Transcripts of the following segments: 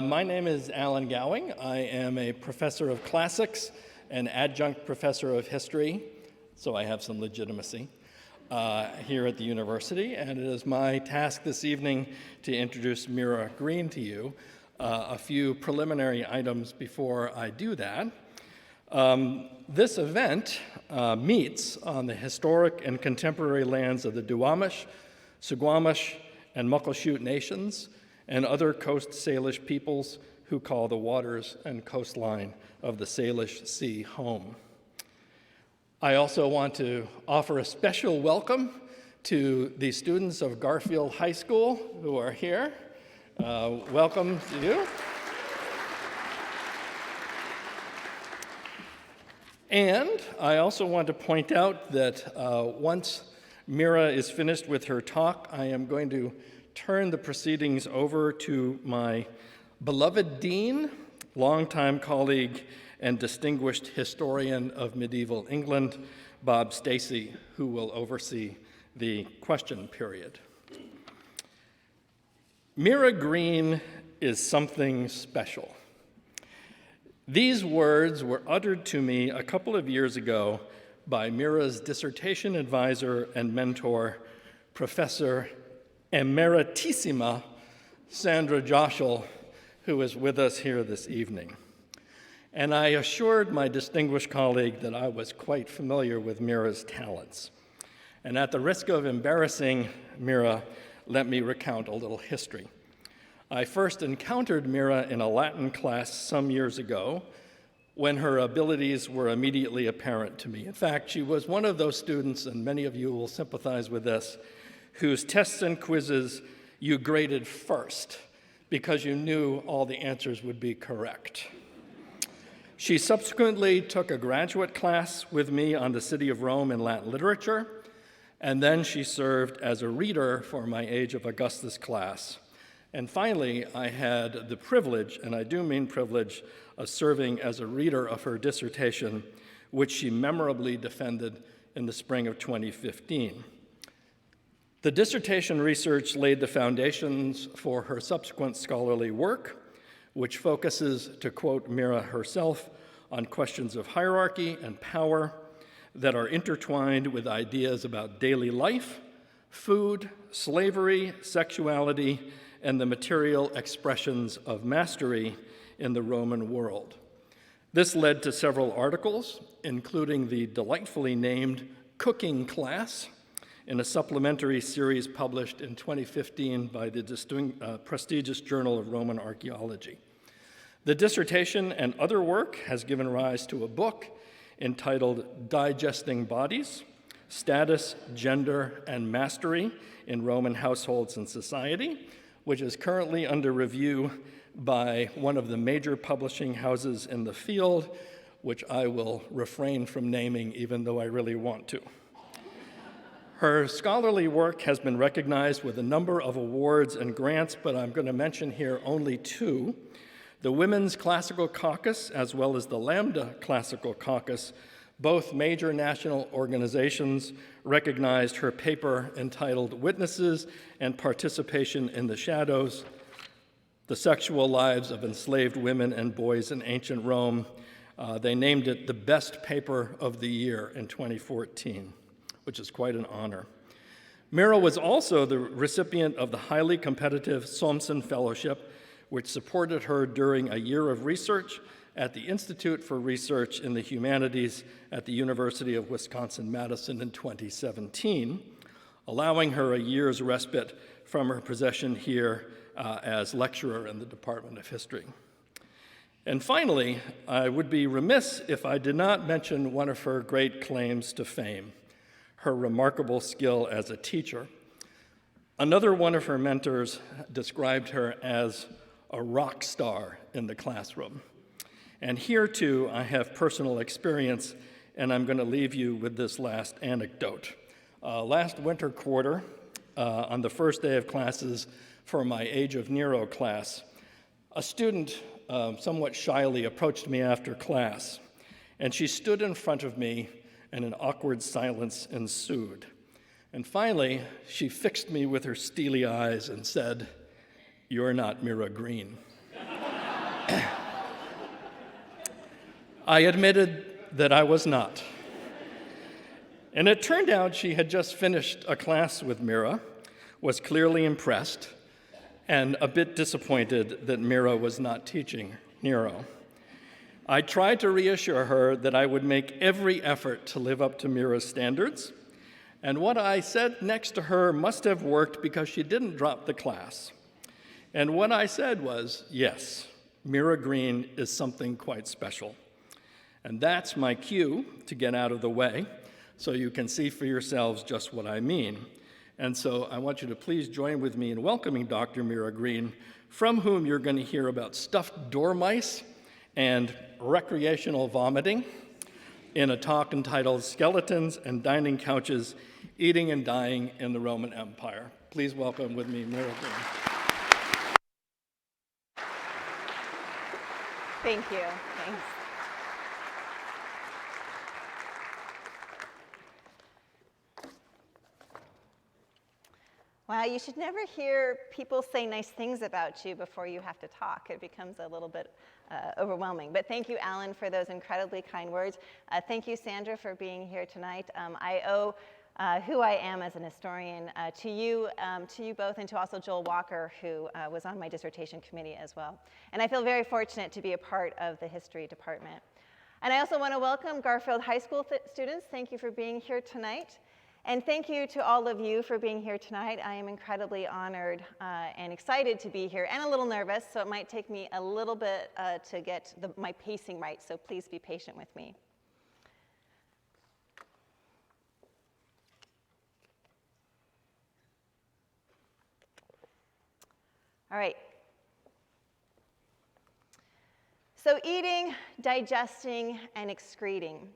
My name is Alan Gowing. I am a professor of classics and adjunct professor of history, so I have some legitimacy here at the university, and it is my task this evening to introduce Mira Green to you. A few preliminary items before I do that. This event meets on the historic and contemporary lands of the Duwamish, Suquamish, and Muckleshoot nations, and other Coast Salish peoples who call the waters and coastline of the Salish Sea home. I also want to offer a special welcome to the students of Garfield High School who are here. Welcome to you. And I also want to point out that once Mira is finished with her talk, I am going to turn the proceedings over to my beloved dean, longtime colleague, and distinguished historian of medieval England, Bob Stacey, who will oversee the question period. Mira Green is something special. These words were uttered to me a couple of years ago by Mira's dissertation advisor and mentor, Professor Emeritissima Sandra Joschel, who is with us here this evening. And I assured my distinguished colleague that I was quite familiar with Mira's talents. And at the risk of embarrassing Mira, let me recount a little history. I first encountered Mira in a Latin class some years ago when her abilities were immediately apparent to me. In fact, she was one of those students, and many of you will sympathize with this, whose tests and quizzes you graded first because you knew all the answers would be correct. She subsequently took a graduate class with me on the City of Rome in Latin literature, and then she served as a reader for my Age of Augustus class. And finally, I had the privilege, and I do mean privilege, of serving as a reader of her dissertation, which she memorably defended in the spring of 2015. The dissertation research laid the foundations for her subsequent scholarly work, which focuses, to quote Mira herself, on questions of hierarchy and power that are intertwined with ideas about daily life, food, slavery, sexuality, and the material expressions of mastery in the Roman world. This led to several articles, including the delightfully named Cooking Class, in a supplementary series published in 2015 by the prestigious Journal of Roman Archaeology. The dissertation and other work has given rise to a book entitled Digesting Bodies: Status, Gender, and Mastery in Roman Households and Society, which is currently under review by one of the major publishing houses in the field, which I will refrain from naming even though I really want to. Her scholarly work has been recognized with a number of awards and grants, but I'm going to mention here only two. The Women's Classical Caucus, as well as the Lambda Classical Caucus, both major national organizations, recognized her paper entitled Witnesses and Participation in the Shadows: The Sexual Lives of Enslaved Women and Boys in Ancient Rome. They named it the best paper of the year in 2014. Which is quite an honor. Mira was also the recipient of the highly competitive Somsen Fellowship, which supported her during a year of research at the Institute for Research in the Humanities at the University of Wisconsin-Madison in 2017, allowing her a year's respite from her position here as lecturer in the Department of History. And finally, I would be remiss if I did not mention one of her great claims to fame: her remarkable skill as a teacher. Another one of her mentors described her as a rock star in the classroom. And here, too, I have personal experience, and I'm going to leave you with this last anecdote. Last winter quarter, on the first day of classes for my Age of Nero class, a student somewhat shyly approached me after class, and she stood in front of me, and an awkward silence ensued. And finally, she fixed me with her steely eyes and said, "You're not Mira Green." I admitted that I was not. And it turned out she had just finished a class with Mira, was clearly impressed, and a bit disappointed that Mira was not teaching Nero. I tried to reassure her that I would make every effort to live up to Mira's standards, and what I said next to her must have worked because she didn't drop the class. And what I said was, yes, Mira Green is something quite special. And that's my cue to get out of the way so you can see for yourselves just what I mean. And so I want you to please join with me in welcoming Dr. Mira Green, from whom you're going to hear about stuffed dormice and recreational vomiting in a talk entitled Skeletons and Dining Couches, Eating and Dying in the Roman Empire. Please welcome with me Mira Green. Thank you. Thanks. Wow, you should never hear people say nice things about you before you have to talk. It becomes a little bit overwhelming. But thank you, Alan, for those incredibly kind words. Thank you, Sandra, for being here tonight. I owe who I am as an historian to you both, and to also Joel Walker, who was on my dissertation committee as well. And I feel very fortunate to be a part of the history department. And I also want to welcome Garfield High School students. Thank you for being here tonight. And thank you to all of you for being here tonight. I am incredibly honored and excited to be here, and a little nervous, so it might take me a little bit to get my pacing right, so please be patient with me. All right. So eating, digesting, and excreting.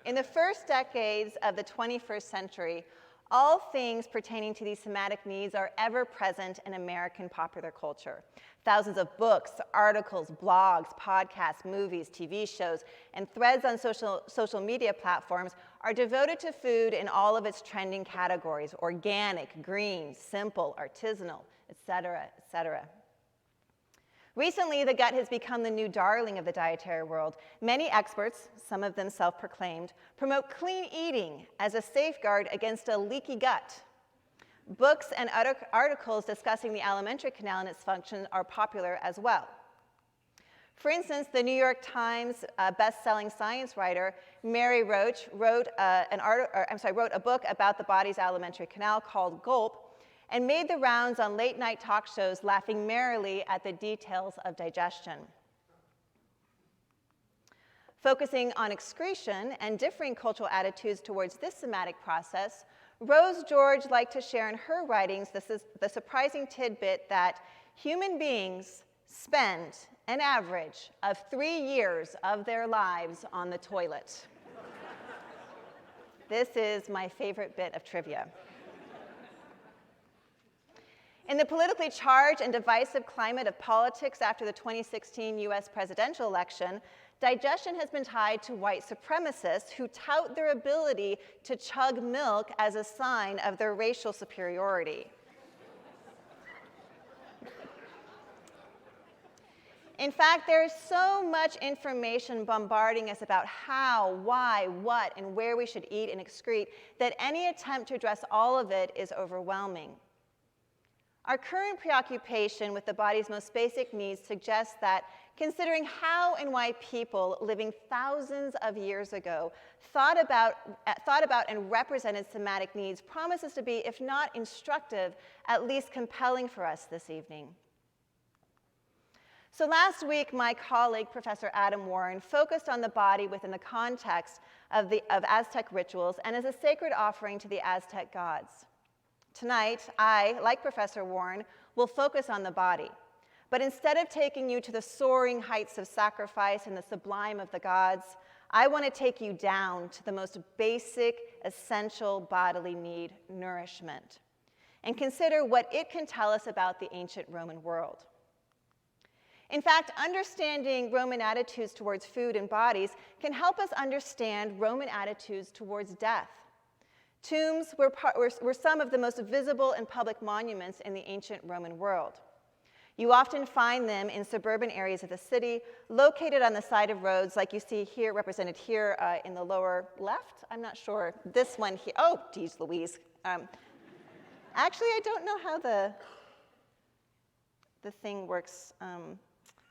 In the first decades of the 21st century, all things pertaining to these somatic needs are ever present in American popular culture. Thousands of books, articles, blogs, podcasts, movies, TV shows, and threads on social media platforms are devoted to food in all of its trending categories: organic, green, simple, artisanal, etc., etc. Recently, the gut has become the new darling of the dietary world. Many experts, some of them self-proclaimed, promote clean eating as a safeguard against a leaky gut. Books and articles discussing the alimentary canal and its function are popular as well. For instance, the New York Times best-selling science writer Mary Roach wrote a book about the body's alimentary canal called Gulp, and made the rounds on late-night talk shows, laughing merrily at the details of digestion. Focusing on excretion and differing cultural attitudes towards this somatic process, Rose George liked to share in her writings the surprising tidbit that human beings spend an average of 3 years of their lives on the toilet. This is my favorite bit of trivia. In the politically charged and divisive climate of politics after the 2016 US presidential election, digestion has been tied to white supremacists who tout their ability to chug milk as a sign of their racial superiority. In fact, there is so much information bombarding us about how, why, what, and where we should eat and excrete that any attempt to address all of it is overwhelming. Our current preoccupation with the body's most basic needs suggests that, considering how and why people living thousands of years ago thought about and represented somatic needs, promises to be, if not instructive, at least compelling for us this evening. So last week, my colleague, Professor Adam Warren, focused on the body within the context of Aztec rituals and as a sacred offering to the Aztec gods. Tonight, I, like Professor Warren, will focus on the body. But instead of taking you to the soaring heights of sacrifice and the sublime of the gods, I want to take you down to the most basic, essential bodily need, nourishment, and consider what it can tell us about the ancient Roman world. In fact, understanding Roman attitudes towards food and bodies can help us understand Roman attitudes towards death. Tombs were some of the most visible and public monuments in the ancient Roman world. You often find them in suburban areas of the city, located on the side of roads like you see here, represented here in the lower left. I'm not sure. This one here. Oh, geez, Louise. Actually, I don't know how the thing works.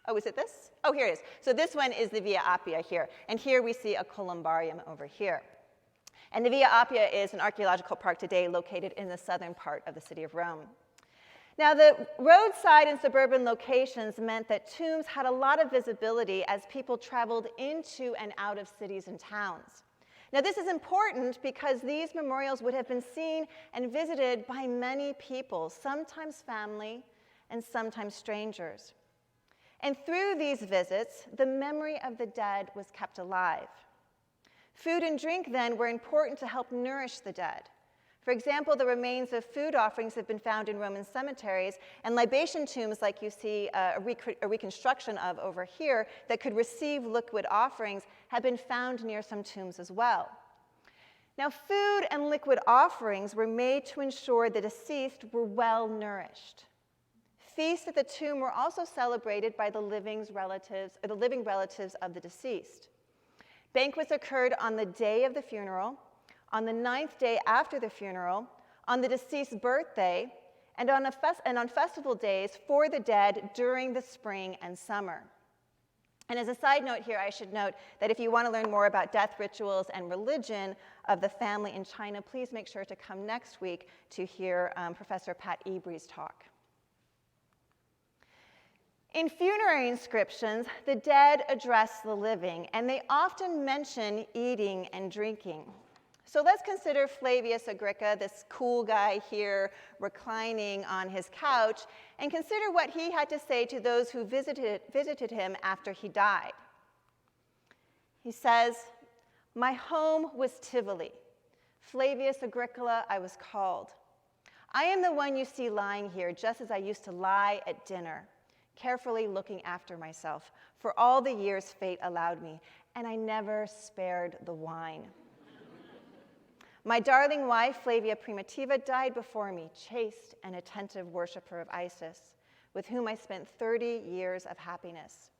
Oh, is it this? Oh, here it is. So this one is the Via Appia here. And here we see a columbarium over here. And the Via Appia is an archaeological park today located in the southern part of the city of Rome. Now, the roadside and suburban locations meant that tombs had a lot of visibility as people traveled into and out of cities and towns. Now, this is important because these memorials would have been seen and visited by many people, sometimes family and sometimes strangers. And through these visits, the memory of the dead was kept alive. Food and drink then were important to help nourish the dead. For example, the remains of food offerings have been found in Roman cemeteries, and libation tombs, like you see a reconstruction of over here, that could receive liquid offerings, have been found near some tombs as well. Now, food and liquid offerings were made to ensure the deceased were well nourished. Feasts at the tomb were also celebrated by the living relatives of the deceased. Banquets occurred on the day of the funeral, on the 9th day after the funeral, on the deceased's birthday, and on festival days for the dead during the spring and summer. And as a side note here, I should note that if you want to learn more about death rituals and religion of the family in China, please make sure to come next week to hear Professor Pat Ebree's talk. In funerary inscriptions, the dead address the living, and they often mention eating and drinking. So let's consider Flavius Agricola, this cool guy here reclining on his couch, and consider what he had to say to those who visited him after he died. He says, "My home was Tivoli. Flavius Agricola I was called. I am the one you see lying here, just as I used to lie at dinner, carefully looking after myself, for all the years fate allowed me, and I never spared the wine. My darling wife, Flavia Primitiva, died before me, chaste and attentive worshiper of Isis, with whom I spent 30 years of happiness.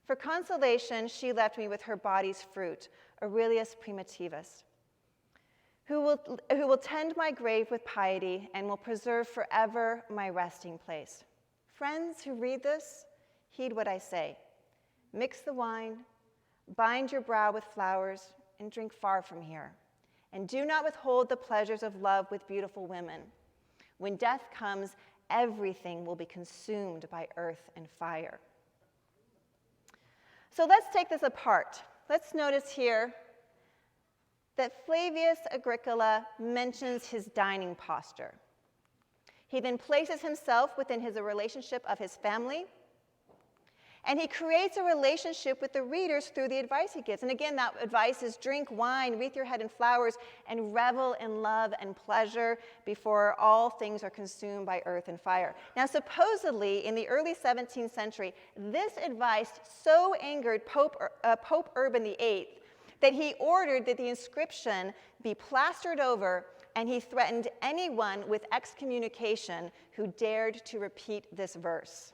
For consolation, she left me with her body's fruit, Aurelius Primitivus, who will tend my grave with piety and will preserve forever my resting place. Friends who read this, heed what I say. Mix the wine, bind your brow with flowers, and drink far from here. And do not withhold the pleasures of love with beautiful women. When death comes, everything will be consumed by earth and fire." So let's take this apart. Let's notice here that Flavius Agricola mentions his dining posture. He then places himself within his relationship of his family, and he creates a relationship with the readers through the advice he gives. And again, that advice is drink wine, wreath your head in flowers, and revel in love and pleasure before all things are consumed by earth and fire. Now, supposedly, in the early 17th century, this advice so angered Pope Urban VIII that he ordered that the inscription be plastered over, and he threatened anyone with excommunication who dared to repeat this verse.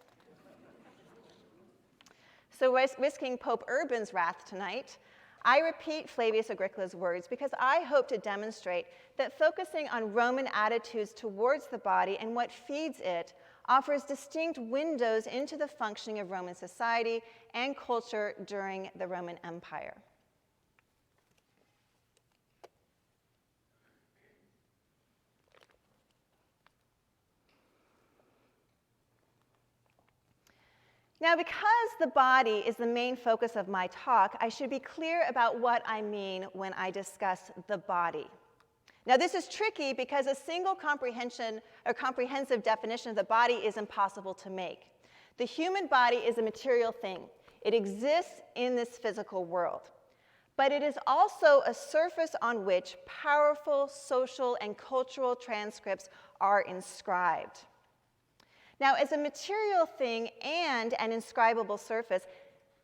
So risking Pope Urban's wrath tonight, I repeat Flavius Agricola's words because I hope to demonstrate that focusing on Roman attitudes towards the body and what feeds it offers distinct windows into the functioning of Roman society and culture during the Roman Empire. Now, because the body is the main focus of my talk, I should be clear about what I mean when I discuss the body. Now, this is tricky because a single comprehensive definition of the body is impossible to make. The human body is a material thing. It exists in this physical world. But it is also a surface on which powerful social and cultural transcripts are inscribed. Now, as a material thing and an inscribable surface,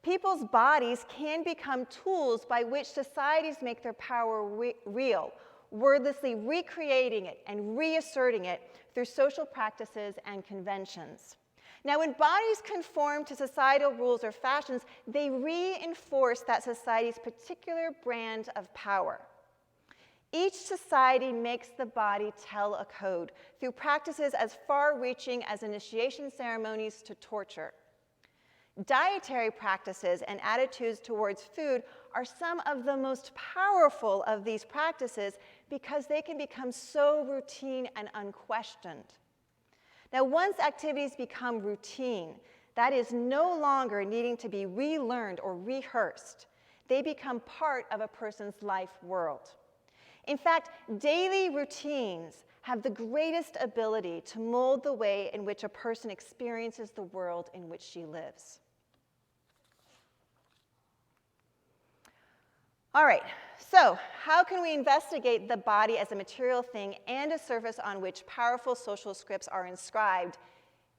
people's bodies can become tools by which societies make their power real, wordlessly recreating it and reasserting it through social practices and conventions. Now, when bodies conform to societal rules or fashions, they reinforce that society's particular brand of power. Each society makes the body tell a code through practices as far-reaching as initiation ceremonies to torture. Dietary practices and attitudes towards food are some of the most powerful of these practices because they can become so routine and unquestioned. Now, once activities become routine, that is no longer needing to be relearned or rehearsed. They become part of a person's life world. In fact, daily routines have the greatest ability to mold the way in which a person experiences the world in which she lives. All right, so how can we investigate the body as a material thing and a surface on which powerful social scripts are inscribed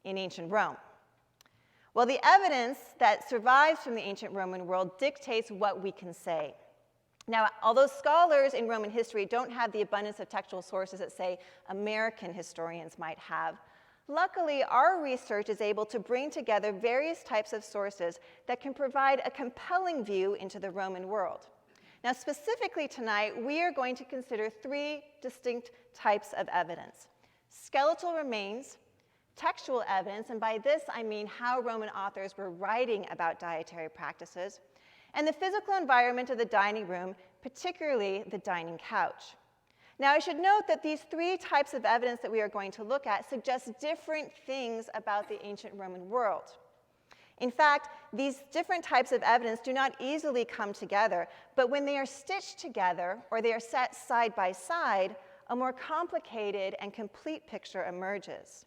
in ancient Rome? Well, the evidence that survives from the ancient Roman world dictates what we can say. Now, although scholars in Roman history don't have the abundance of textual sources that, say, American historians might have, luckily, our research is able to bring together various types of sources that can provide a compelling view into the Roman world. Now, specifically tonight, we are going to consider three distinct types of evidence: skeletal remains, textual evidence, and by this I mean how Roman authors were writing about dietary practices, and the physical environment of the dining room, particularly the dining couch. Now, I should note that these three types of evidence that we are going to look at suggest different things about the ancient Roman world. In fact, these different types of evidence do not easily come together, but when they are stitched together or they are set side by side, a more complicated and complete picture emerges.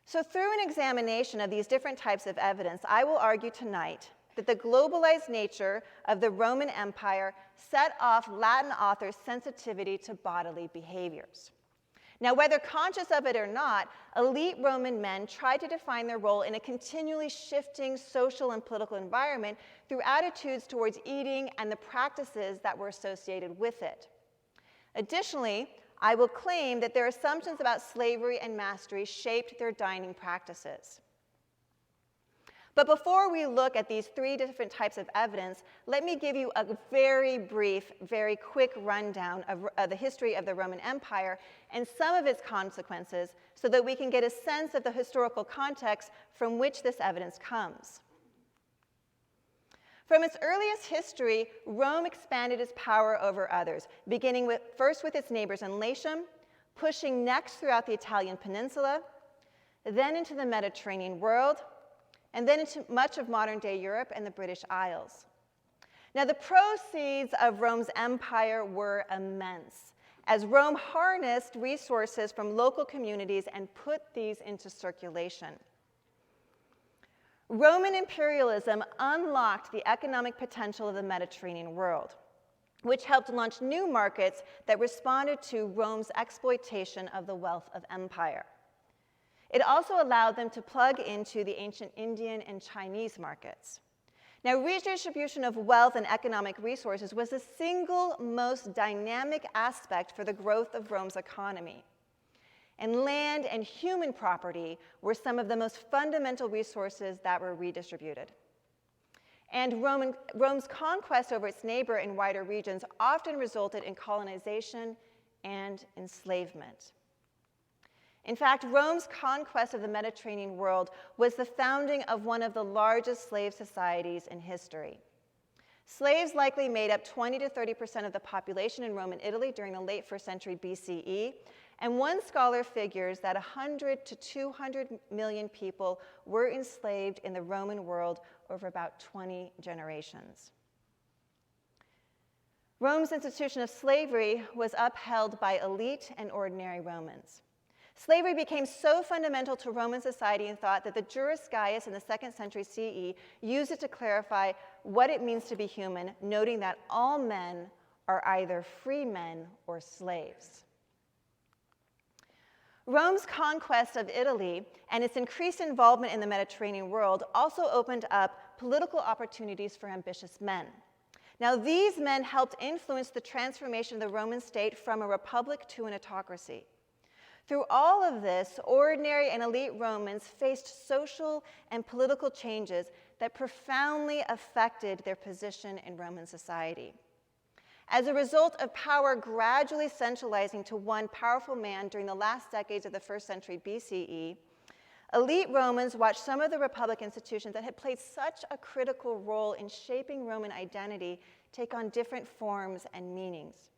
So through an examination of these different types of evidence, I will argue tonight that the globalized nature of the Roman Empire set off Latin authors' sensitivity to bodily behaviors. Now, whether conscious of it or not, elite Roman men tried to define their role in a continually shifting social and political environment through attitudes towards eating and the practices that were associated with it. Additionally, I will claim that their assumptions about slavery and mastery shaped their dining practices. But before we look at these three different types of evidence, let me give you a very brief, very quick rundown of the history of the Roman Empire and some of its consequences so that we can get a sense of the historical context from which this evidence comes. From its earliest history, Rome expanded its power over others, beginning first with its neighbors in Latium, pushing next throughout the Italian peninsula, then into the Mediterranean world, and then into much of modern-day Europe and the British Isles. Now, the proceeds of Rome's empire were immense, as Rome harnessed resources from local communities and put these into circulation. Roman imperialism unlocked the economic potential of the Mediterranean world, which helped launch new markets that responded to Rome's exploitation of the wealth of empire. It also allowed them to plug into the ancient Indian and Chinese markets. Now, redistribution of wealth and economic resources was the single most dynamic aspect for the growth of Rome's economy. And land and human property were some of the most fundamental resources that were redistributed. And Rome's conquest over its neighbor in wider regions often resulted in colonization and enslavement. In fact, Rome's conquest of the Mediterranean world was the founding of one of the largest slave societies in history. Slaves likely made up 20 to 30% of the population in Rome and Italy during the late 1st century BCE, and one scholar figures that 100 to 200 million people were enslaved in the Roman world over about 20 generations. Rome's institution of slavery was upheld by elite and ordinary Romans. Slavery became so fundamental to Roman society and thought that the Juris Gaius in the 2nd century CE used it to clarify what it means to be human, noting that all men are either free men or slaves. Rome's conquest of Italy and its increased involvement in the Mediterranean world also opened up political opportunities for ambitious men. Now, these men helped influence the transformation of the Roman state from a republic to an autocracy. Through all of this, ordinary and elite Romans faced social and political changes that profoundly affected their position in Roman society. As a result of power gradually centralizing to one powerful man during the last decades of the 1st century BCE, elite Romans watched some of the republic institutions that had played such a critical role in shaping Roman identity take on different forms and meanings.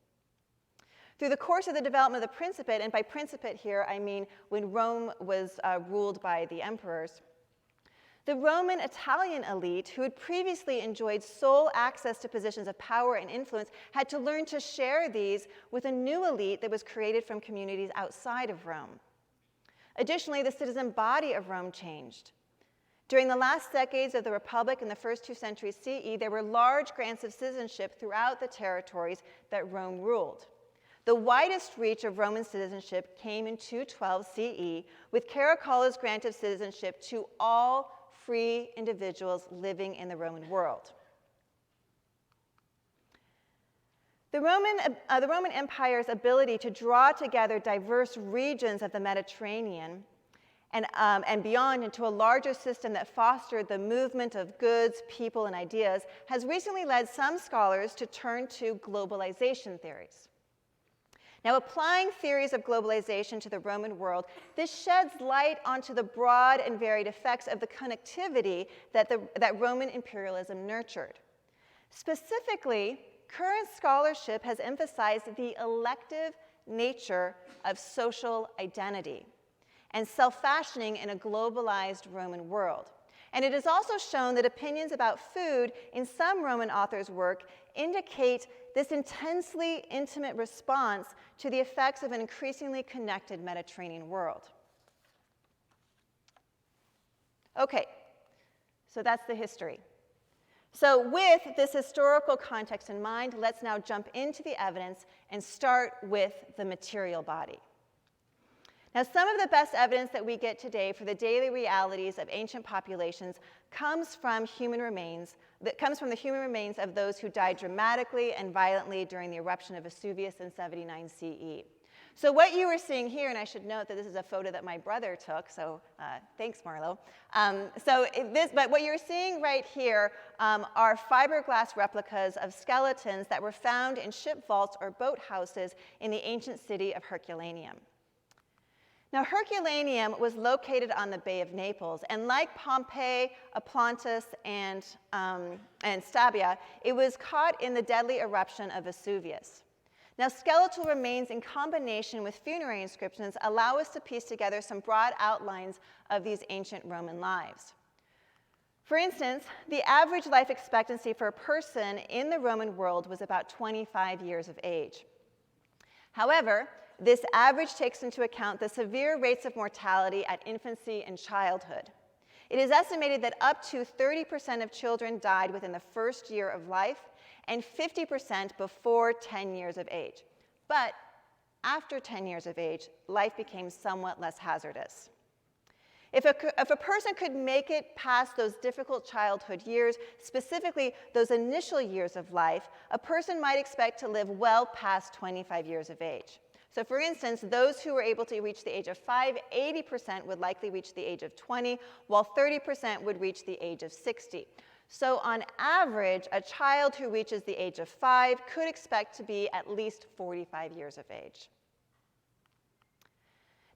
Through the course of the development of the Principate, and by Principate here I mean when Rome was ruled by the emperors, the Roman Italian elite, who had previously enjoyed sole access to positions of power and influence, had to learn to share these with a new elite that was created from communities outside of Rome. Additionally, the citizen body of Rome changed. During the last decades of the Republic in the first 2 centuries CE, there were large grants of citizenship throughout the territories that Rome ruled. The widest reach of Roman citizenship came in 212 CE, with Caracalla's grant of citizenship to all free individuals living in the Roman world. The Roman Empire's ability to draw together diverse regions of the Mediterranean and beyond into a larger system that fostered the movement of goods, people, and ideas has recently led some scholars to turn to globalization theories. Now, applying theories of globalization to the Roman world, this sheds light onto the broad and varied effects of the connectivity that Roman imperialism nurtured. Specifically, current scholarship has emphasized the elective nature of social identity and self-fashioning in a globalized Roman world. And it has also shown that opinions about food in some Roman authors' work indicate this intensely intimate response to the effects of an increasingly connected Mediterranean world. Okay, so that's the history. So with this historical context in mind, let's now jump into the evidence and start with the material body. Now, some of the best evidence that we get today for the daily realities of ancient populations comes from the human remains of those who died dramatically and violently during the eruption of Vesuvius in 79 CE. So what you were seeing here, and I should note that this is a photo that my brother took, so thanks, Marlo. But what you're seeing right here are fiberglass replicas of skeletons that were found in ship vaults or boat houses in the ancient city of Herculaneum. Now, Herculaneum was located on the Bay of Naples, and like Pompeii, Oplontis, and Stabia, it was caught in the deadly eruption of Vesuvius. Now, skeletal remains in combination with funerary inscriptions allow us to piece together some broad outlines of these ancient Roman lives. For instance, the average life expectancy for a person in the Roman world was about 25 years of age. However, this average takes into account the severe rates of mortality at infancy and childhood. It is estimated that up to 30% of children died within the first year of life and 50% before 10 years of age. But after 10 years of age, life became somewhat less hazardous. If a person could make it past those difficult childhood years, specifically those initial years of life, a person might expect to live well past 25 years of age. So for instance, those who were able to reach the age of 5, 80% would likely reach the age of 20, while 30% would reach the age of 60. So on average, a child who reaches the age of 5 could expect to be at least 45 years of age.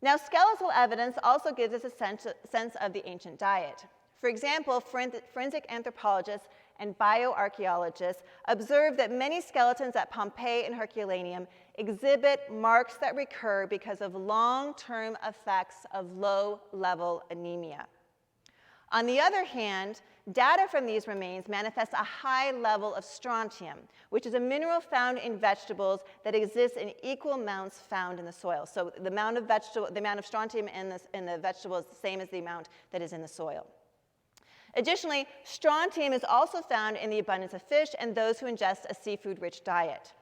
Now, skeletal evidence also gives us a sense of the ancient diet. For example, forensic anthropologists and bioarchaeologists observed that many skeletons at Pompeii and Herculaneum exhibit marks that recur because of long-term effects of low-level anemia. On the other hand, data from these remains manifest a high level of strontium, which is a mineral found in vegetables that exists in equal amounts found in the soil. So the amount of strontium in the vegetable is the same as the amount that is in the soil. Additionally, strontium is also found in the abundance of fish and those who ingest a seafood-rich diet.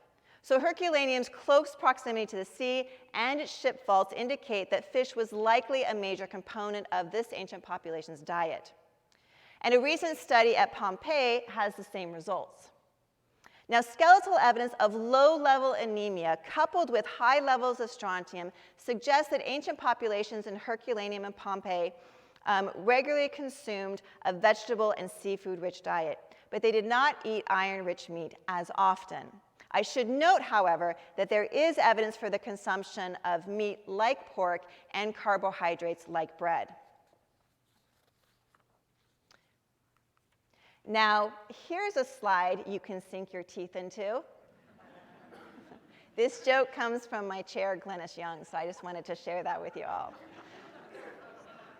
So Herculaneum's close proximity to the sea and its ship vaults indicate that fish was likely a major component of this ancient population's diet. And a recent study at Pompeii has the same results. Now, skeletal evidence of low-level anemia coupled with high levels of strontium suggests that ancient populations in Herculaneum and Pompeii regularly consumed a vegetable and seafood-rich diet, but they did not eat iron-rich meat as often. I should note, however, that there is evidence for the consumption of meat like pork and carbohydrates like bread. Now, here's a slide you can sink your teeth into. This joke comes from my chair, Glennis Young, so I just wanted to share that with you all.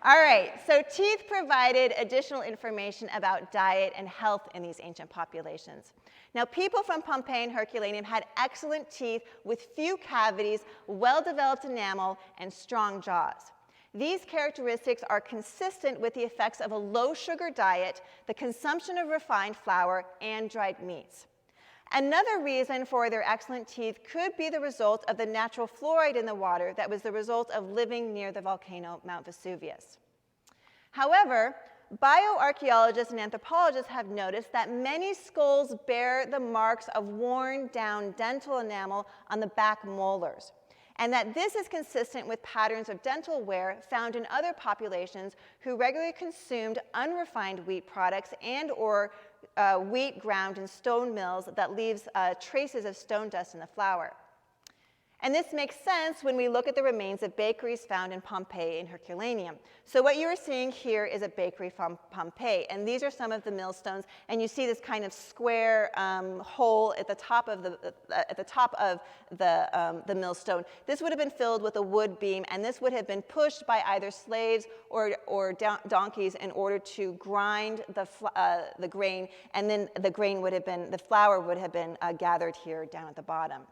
All right, so teeth provided additional information about diet and health in these ancient populations. Now, people from Pompeii and Herculaneum had excellent teeth with few cavities, well-developed enamel, and strong jaws. These characteristics are consistent with the effects of a low-sugar diet, the consumption of refined flour, and dried meats. Another reason for their excellent teeth could be the result of the natural fluoride in the water that was the result of living near the volcano Mount Vesuvius. However, bioarchaeologists and anthropologists have noticed that many skulls bear the marks of worn-down dental enamel on the back molars, and that this is consistent with patterns of dental wear found in other populations who regularly consumed unrefined wheat products and/or wheat ground in stone mills that leaves traces of stone dust in the flour. And this makes sense when we look at the remains of bakeries found in Pompeii and Herculaneum. So what you're seeing here is a bakery from Pompeii, and these are some of the millstones, and you see this kind of square hole at the top of the millstone. This would have been filled with a wood beam, and this would have been pushed by either slaves or donkeys in order to grind the grain, and then the flour would have been gathered here down at the bottom.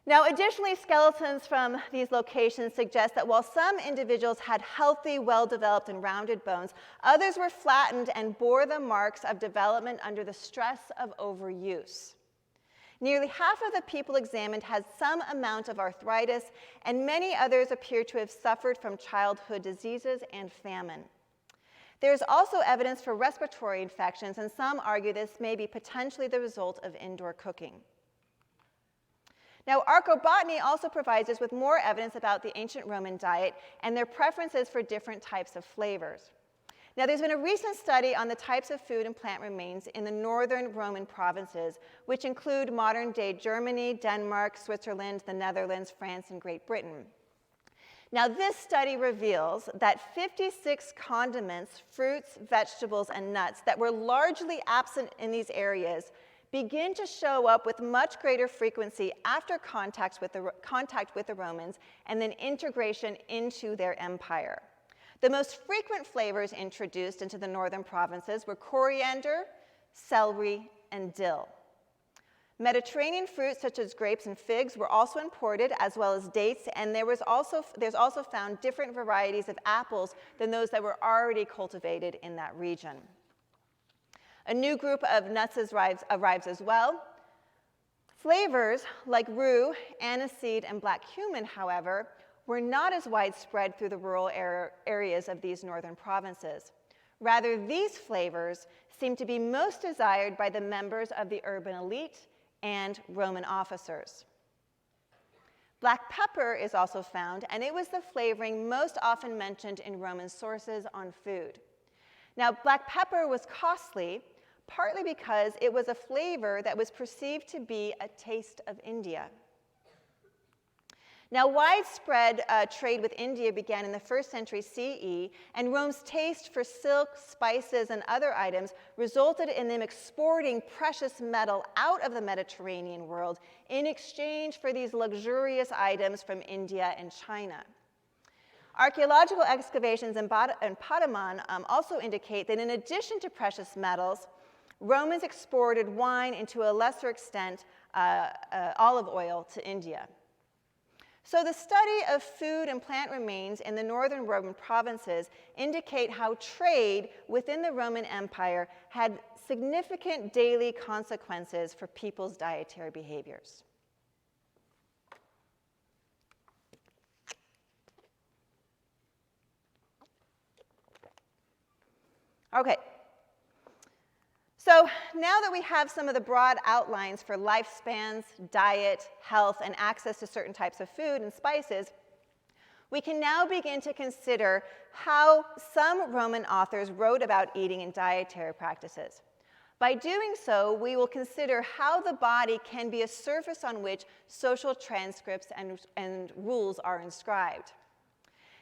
Now, additionally, skeletons from these locations suggest that while some individuals had healthy, well-developed, and rounded bones, others were flattened and bore the marks of development under the stress of overuse. Nearly half of the people examined had some amount of arthritis, and many others appear to have suffered from childhood diseases and famine. There is also evidence for respiratory infections, and some argue this may be potentially the result of indoor cooking. Now, archaeobotany also provides us with more evidence about the ancient Roman diet and their preferences for different types of flavors. Now, there's been a recent study on the types of food and plant remains in the northern Roman provinces, which include modern-day Germany, Denmark, Switzerland, the Netherlands, France, and Great Britain. Now, this study reveals that 56 condiments, fruits, vegetables, and nuts that were largely absent in these areas begin to show up with much greater frequency after contact with the Romans and then integration into their empire. The most frequent flavors introduced into the northern provinces were coriander, celery, and dill. Mediterranean fruits such as grapes and figs were also imported, as well as dates, and there's also found different varieties of apples than those that were already cultivated in that region. A new group of nuts arrives as well. Flavors like rue, aniseed, and black cumin, however, were not as widespread through the rural areas of these northern provinces. Rather, these flavors seem to be most desired by the members of the urban elite and Roman officers. Black pepper is also found, and it was the flavoring most often mentioned in Roman sources on food. Now, black pepper was costly, partly because it was a flavor that was perceived to be a taste of India. Now, widespread trade with India began in the 1st century CE, and Rome's taste for silk, spices, and other items resulted in them exporting precious metal out of the Mediterranean world in exchange for these luxurious items from India and China. Archaeological excavations in Potamon also indicate that in addition to precious metals, Romans exported wine and to a lesser extent olive oil to India. So the study of food and plant remains in the northern Roman provinces indicate how trade within the Roman Empire had significant daily consequences for people's dietary behaviors. Okay. So now that we have some of the broad outlines for lifespans, diet, health, and access to certain types of food and spices, we can now begin to consider how some Roman authors wrote about eating and dietary practices. By doing so, we will consider how the body can be a surface on which social transcripts and rules are inscribed.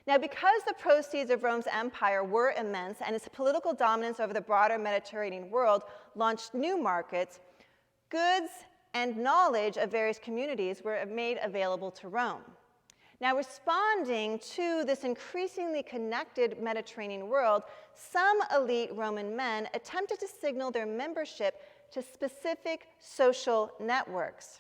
Now, because the proceeds of Rome's empire were immense and its political dominance over the broader Mediterranean world launched new markets, goods and knowledge of various communities were made available to Rome. Now, responding to this increasingly connected Mediterranean world, some elite Roman men attempted to signal their membership to specific social networks.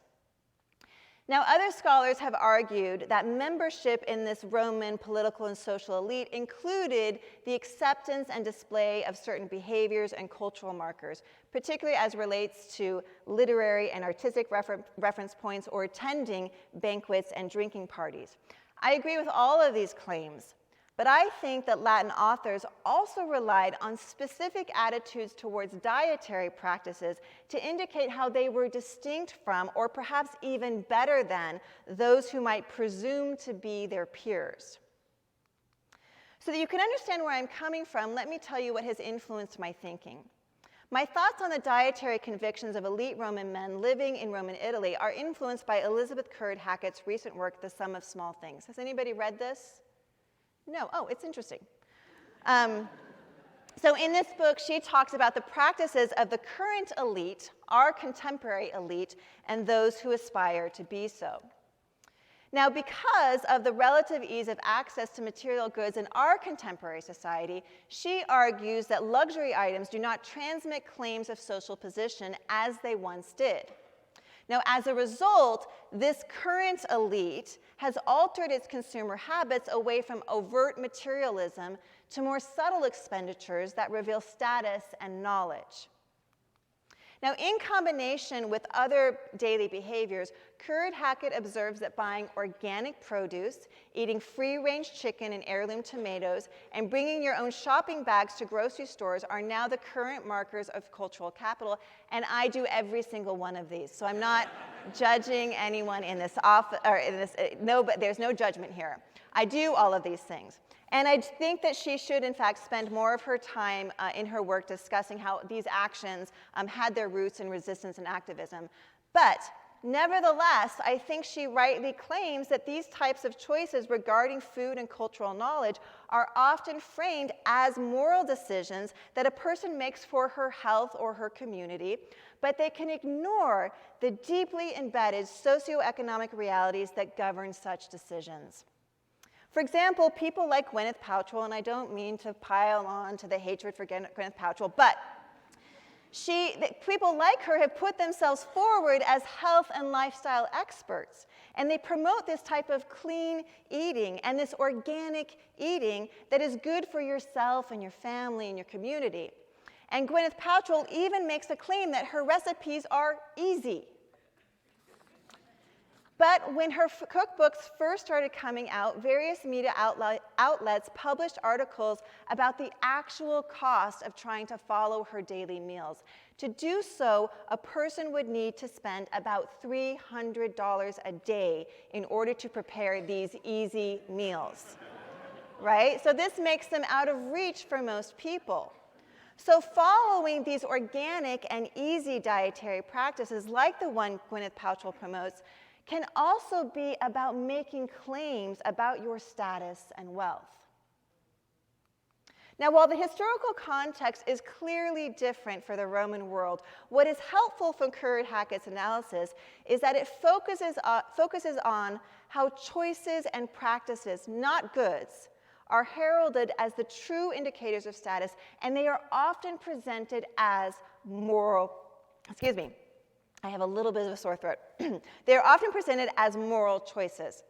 Now, other scholars have argued that membership in this Roman political and social elite included the acceptance and display of certain behaviors and cultural markers, particularly as relates to literary and artistic reference points or attending banquets and drinking parties. I agree with all of these claims, but I think that Latin authors also relied on specific attitudes towards dietary practices to indicate how they were distinct from, or perhaps even better than, those who might presume to be their peers. So that you can understand where I'm coming from, let me tell you what has influenced my thinking. My thoughts on the dietary convictions of elite Roman men living in Roman Italy are influenced by Elizabeth Currid Hackett's recent work, The Sum of Small Things. Has anybody read this? No. Oh, it's interesting. So in this book, she talks about the practices of the current elite, our contemporary elite, and those who aspire to be so. Now, because of the relative ease of access to material goods in our contemporary society, she argues that luxury items do not transmit claims of social position as they once did. Now, as a result, this current elite has altered its consumer habits away from overt materialism to more subtle expenditures that reveal status and knowledge. Now, in combination with other daily behaviors, Currid Hackett observes that buying organic produce, eating free-range chicken and heirloom tomatoes, and bringing your own shopping bags to grocery stores are now the current markers of cultural capital, and I do every single one of these. So I'm not judging anyone in this but there's no judgment here. I do all of these things. And I think that she should, in fact, spend more of her time in her work discussing how these actions had their roots in resistance and activism. But nevertheless, I think she rightly claims that these types of choices regarding food and cultural knowledge are often framed as moral decisions that a person makes for her health or her community, but they can ignore the deeply embedded socioeconomic realities that govern such decisions. For example, people like Gwyneth Paltrow, and I don't mean to pile on to the hatred for Gwyneth Paltrow, but people like her have put themselves forward as health and lifestyle experts, and they promote this type of clean eating and this organic eating that is good for yourself and your family and your community. And Gwyneth Paltrow even makes a claim that her recipes are easy. But when her cookbooks first started coming out, various media outlets published articles about the actual cost of trying to follow her daily meals. To do so, a person would need to spend about $300 a day in order to prepare these easy meals, right? So this makes them out of reach for most people. So following these organic and easy dietary practices, like the one Gwyneth Paltrow promotes, can also be about making claims about your status and wealth. Now, while the historical context is clearly different for the Roman world, what is helpful from Currid Hackett's analysis is that it focuses on how choices and practices, not goods, are heralded as the true indicators of status, and they are often presented as moral, I have a little bit of a sore throat. They are often presented as moral choices.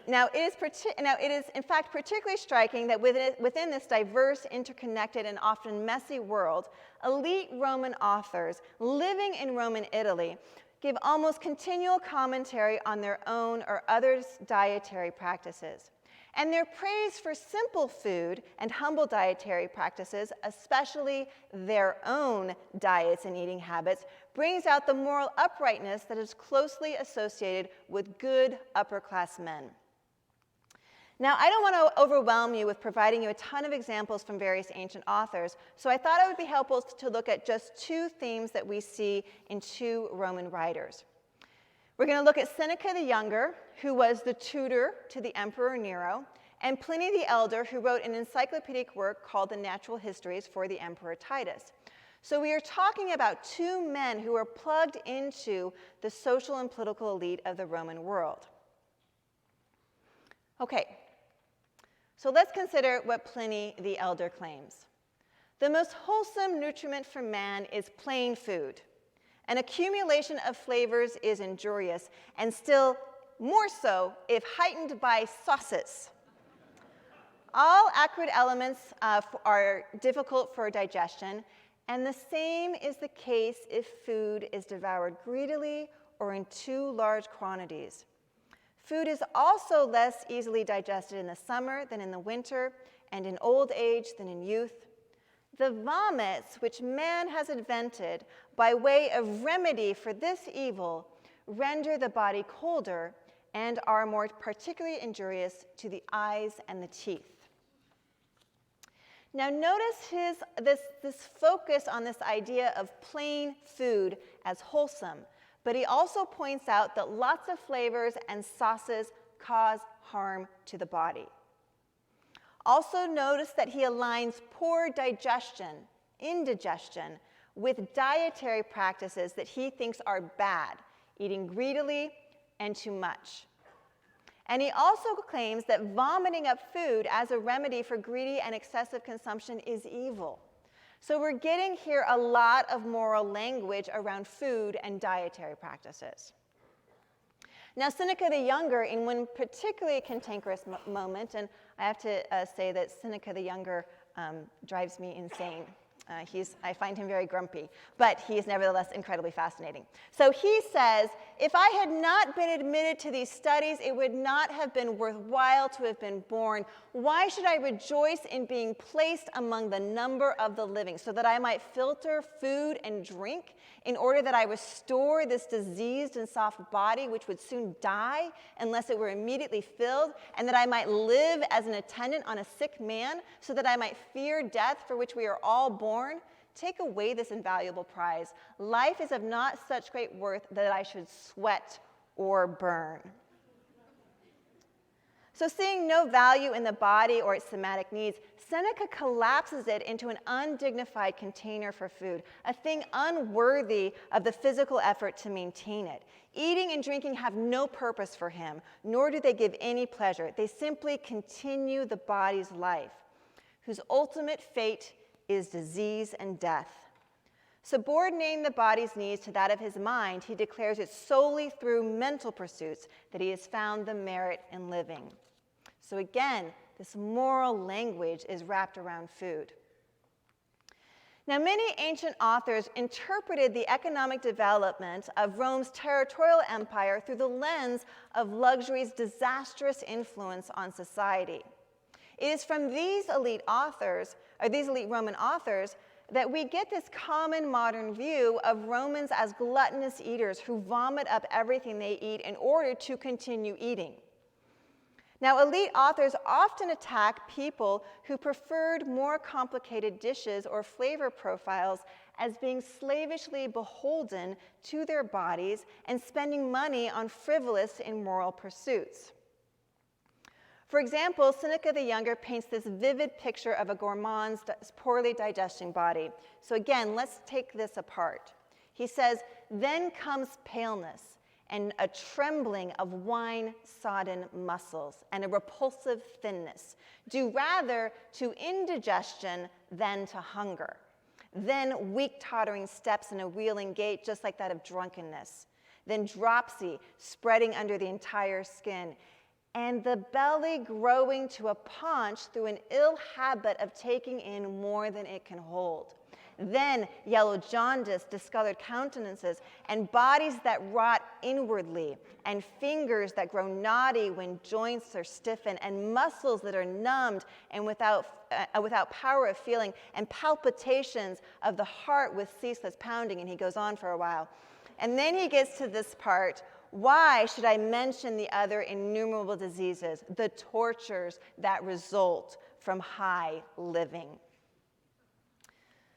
Now, it is in fact particularly striking that within this diverse, interconnected, and often messy world, elite Roman authors living in Roman Italy give almost continual commentary on their own or others' dietary practices. And their praise for simple food and humble dietary practices, especially their own diets and eating habits, brings out the moral uprightness that is closely associated with good upper-class men. Now, I don't want to overwhelm you with providing you a ton of examples from various ancient authors, so I thought it would be helpful to look at just two themes that we see in two Roman writers. We're going to look at Seneca the Younger, who was the tutor to the Emperor Nero, and Pliny the Elder, who wrote an encyclopedic work called the Natural Histories for the Emperor Titus. So we are talking about two men who were plugged into the social and political elite of the Roman world. Okay, so let's consider what Pliny the Elder claims. The most wholesome nutriment for man is plain food. An accumulation of flavors is injurious, and still more so if heightened by sauces. All acrid elements are difficult for digestion, and the same is the case if food is devoured greedily or in too large quantities. Food is also less easily digested in the summer than in the winter, and in old age than in youth. The vomits which man has invented by way of remedy for this evil render the body colder and are more particularly injurious to the eyes and the teeth. Now notice this focus on this idea of plain food as wholesome, but he also points out that lots of flavors and sauces cause harm to the body. Also notice that he aligns poor digestion, indigestion, with dietary practices that he thinks are bad, eating greedily and too much. And he also claims that vomiting up food as a remedy for greedy and excessive consumption is evil. So we're getting here a lot of moral language around food and dietary practices. Now, Seneca the Younger, in one particularly cantankerous moment, and I have to say that Seneca the Younger drives me insane. I find him very grumpy, but he is nevertheless incredibly fascinating. So he says, if I had not been admitted to these studies, it would not have been worthwhile to have been born. Why should I rejoice in being placed among the number of the living, so that I might filter food and drink, in order that I restore this diseased and soft body, which would soon die unless it were immediately filled, and that I might live as an attendant on a sick man, so that I might fear death, for which we are all born? Take away this invaluable prize. Life is of not such great worth that I should sweat or burn. So seeing no value in the body or its somatic needs, Seneca collapses it into an undignified container for food, a thing unworthy of the physical effort to maintain it. Eating and drinking have no purpose for him, nor do they give any pleasure. They simply continue the body's life, whose ultimate fate is disease and death. Subordinating the body's needs to that of his mind, he declares it solely through mental pursuits that he has found the merit in living. So again, this moral language is wrapped around food. Now, many ancient authors interpreted the economic development of Rome's territorial empire through the lens of luxury's disastrous influence on society. It is from these elite Roman authors, that we get this common modern view of Romans as gluttonous eaters who vomit up everything they eat in order to continue eating. Now, elite authors often attack people who preferred more complicated dishes or flavor profiles as being slavishly beholden to their bodies and spending money on frivolous, immoral pursuits. For example, Seneca the Younger paints this vivid picture of a gourmand's poorly digesting body. So again, let's take this apart. He says, then comes paleness, and a trembling of wine-sodden muscles, and a repulsive thinness, due rather to indigestion than to hunger. Then weak tottering steps and a reeling gait, just like that of drunkenness. Then dropsy spreading under the entire skin, and the belly growing to a paunch through an ill habit of taking in more than it can hold. then yellow jaundice, discolored countenances, and bodies that rot inwardly, and fingers that grow knotty when joints are stiffened, and muscles that are numbed and without power of feeling, and palpitations of the heart with ceaseless pounding, and he goes on for a while. And then he gets to this part: why should I mention the other innumerable diseases, the tortures that result from high living?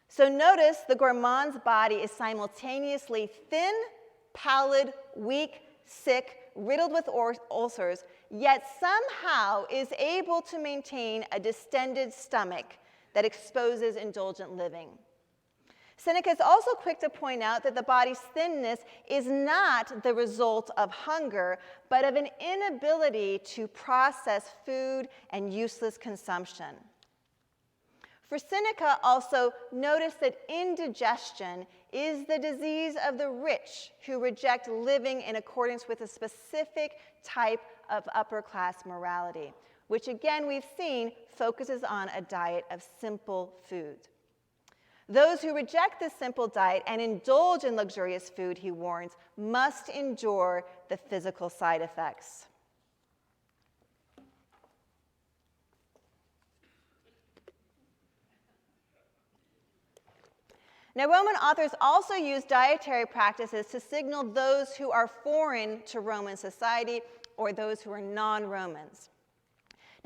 So notice the gourmand's body is simultaneously thin, pallid, weak, sick, riddled with ulcers, yet somehow is able to maintain a distended stomach that exposes indulgent living. Seneca is also quick to point out that the body's thinness is not the result of hunger, but of an inability to process food and useless consumption. For Seneca, also, notice that indigestion is the disease of the rich who reject living in accordance with a specific type of upper-class morality, which again we've seen focuses on a diet of simple food. Those who reject this simple diet and indulge in luxurious food, he warns, must endure the physical side effects. Now, Roman authors also used dietary practices to signal those who are foreign to Roman society or those who are non-Romans.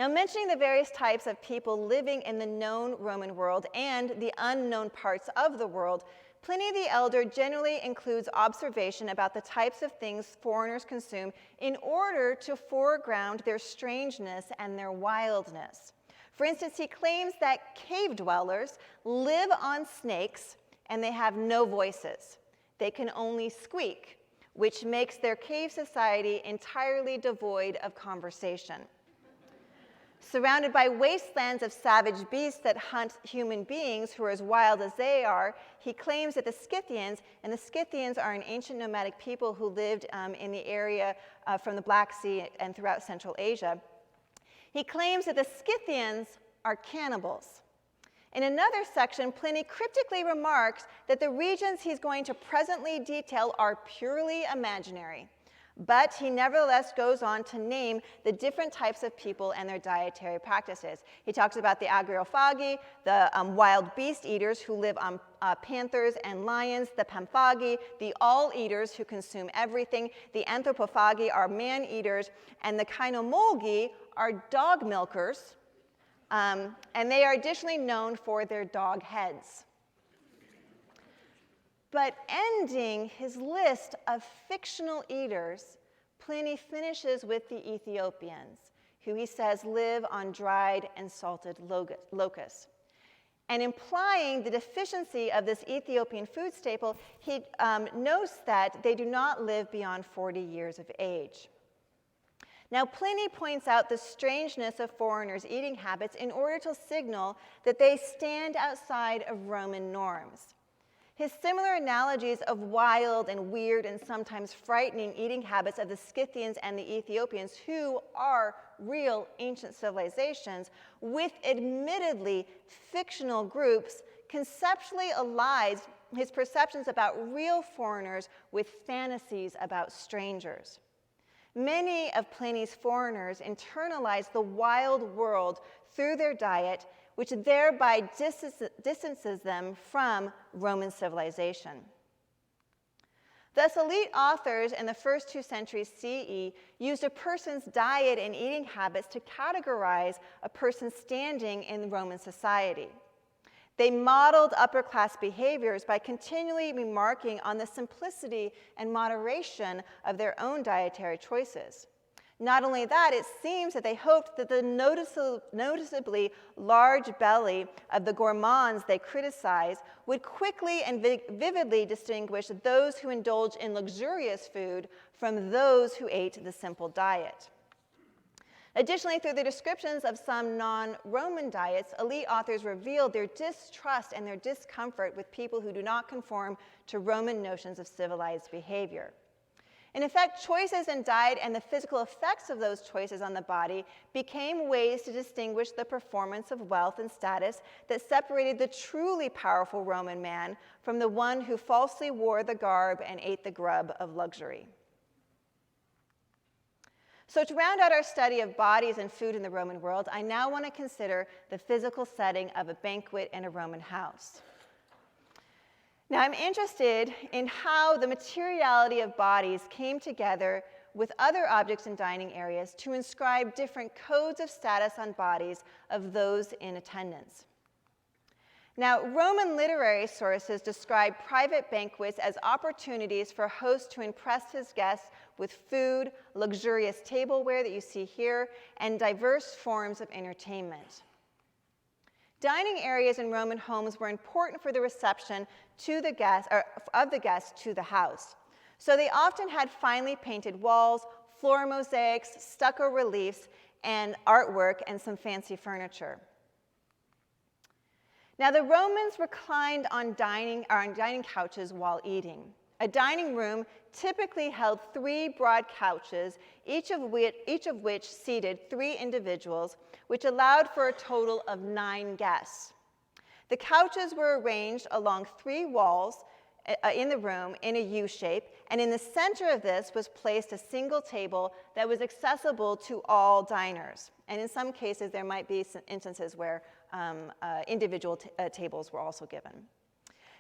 Now, mentioning the various types of people living in the known Roman world and the unknown parts of the world, Pliny the Elder generally includes observation about the types of things foreigners consume in order to foreground their strangeness and their wildness. For instance, he claims that cave dwellers live on snakes and they have no voices. They can only squeak, which makes their cave society entirely devoid of conversation. Surrounded by wastelands of savage beasts that hunt human beings who are as wild as they are, he claims that the Scythians, and the Scythians are an ancient nomadic people who lived in the area from the Black Sea and throughout Central Asia. He claims that the Scythians are cannibals. In another section, Pliny cryptically remarks that the regions he's going to presently detail are purely imaginary. But he nevertheless goes on to name the different types of people and their dietary practices. He talks about the agriophagi, the wild beast eaters who live on panthers and lions, the pamphagi, the all-eaters who consume everything, the anthropophagi are man-eaters, and the kainomolgi are dog milkers, and they are additionally known for their dog heads. But ending his list of fictional eaters, Pliny finishes with the Ethiopians, who he says live on dried and salted locusts. And implying the deficiency of this Ethiopian food staple, he notes that they do not live beyond 40 years of age. Now, Pliny points out the strangeness of foreigners' eating habits in order to signal that they stand outside of Roman norms. His similar analogies of wild and weird and sometimes frightening eating habits of the Scythians and the Ethiopians, who are real ancient civilizations, with admittedly fictional groups, conceptually allies his perceptions about real foreigners with fantasies about strangers. Many of Pliny's foreigners internalize the wild world through their diet, which thereby distances them from Roman civilization. Thus, elite authors in the first 2 centuries CE used a person's diet and eating habits to categorize a person's standing in Roman society. They modeled upper-class behaviors by continually remarking on the simplicity and moderation of their own dietary choices. Not only that, it seems that they hoped that the noticeably large belly of the gourmands they criticized would quickly and vividly distinguish those who indulge in luxurious food from those who ate the simple diet. Additionally, through the descriptions of some non-Roman diets, elite authors revealed their distrust and their discomfort with people who do not conform to Roman notions of civilized behavior. In effect, choices in diet and the physical effects of those choices on the body became ways to distinguish the performance of wealth and status that separated the truly powerful Roman man from the one who falsely wore the garb and ate the grub of luxury. So to round out our study of bodies and food in the Roman world, I now want to consider the physical setting of a banquet in a Roman house. Now, I'm interested in how the materiality of bodies came together with other objects in dining areas to inscribe different codes of status on bodies of those in attendance. Now, Roman literary sources describe private banquets as opportunities for a host to impress his guests with food, luxurious tableware that you see here, and diverse forms of entertainment. Dining areas in Roman homes were important for the reception to the guests, or of the guests to the house. So they often had finely painted walls, floor mosaics, stucco reliefs, and artwork, and some fancy furniture. Now, the Romans reclined on dining couches while eating. A dining room typically held 3 broad couches, each of which seated 3 individuals, which allowed for a total of 9 guests. The couches were arranged along 3 walls in the room in a U shape, and in the center of this was placed a single table that was accessible to all diners. And in some cases, there might be some instances where individual tables were also given.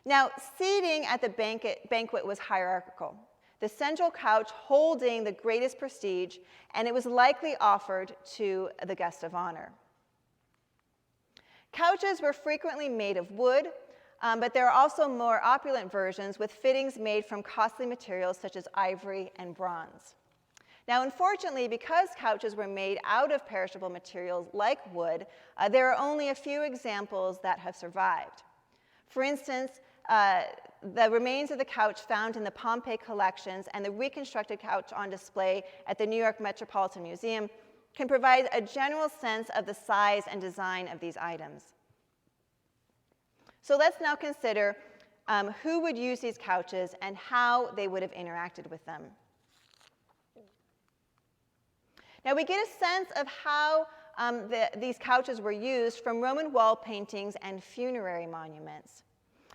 Now, seating at the banquet was hierarchical, the central couch holding the greatest prestige, and it was likely offered to the guest of honor. Couches were frequently made of wood, but there are also more opulent versions with fittings made from costly materials such as ivory and bronze. Now, unfortunately, because couches were made out of perishable materials like wood, there are only a few examples that have survived. For instance, the remains of the couch found in the Pompeii collections and the reconstructed couch on display at the New York Metropolitan Museum can provide a general sense of the size and design of these items. So let's now consider who would use these couches and how they would have interacted with them. Now, we get a sense of how these couches were used from Roman wall paintings and funerary monuments.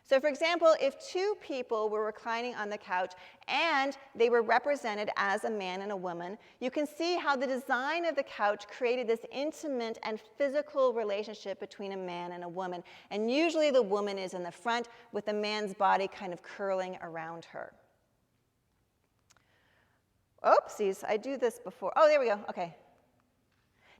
So, for example, if 2 people were reclining on the couch and they were represented as a man and a woman, you can see how the design of the couch created this intimate and physical relationship between a man and a woman. And usually the woman is in the front with the man's body kind of curling around her. Oopsies, I do this before. Oh, there we go. Okay.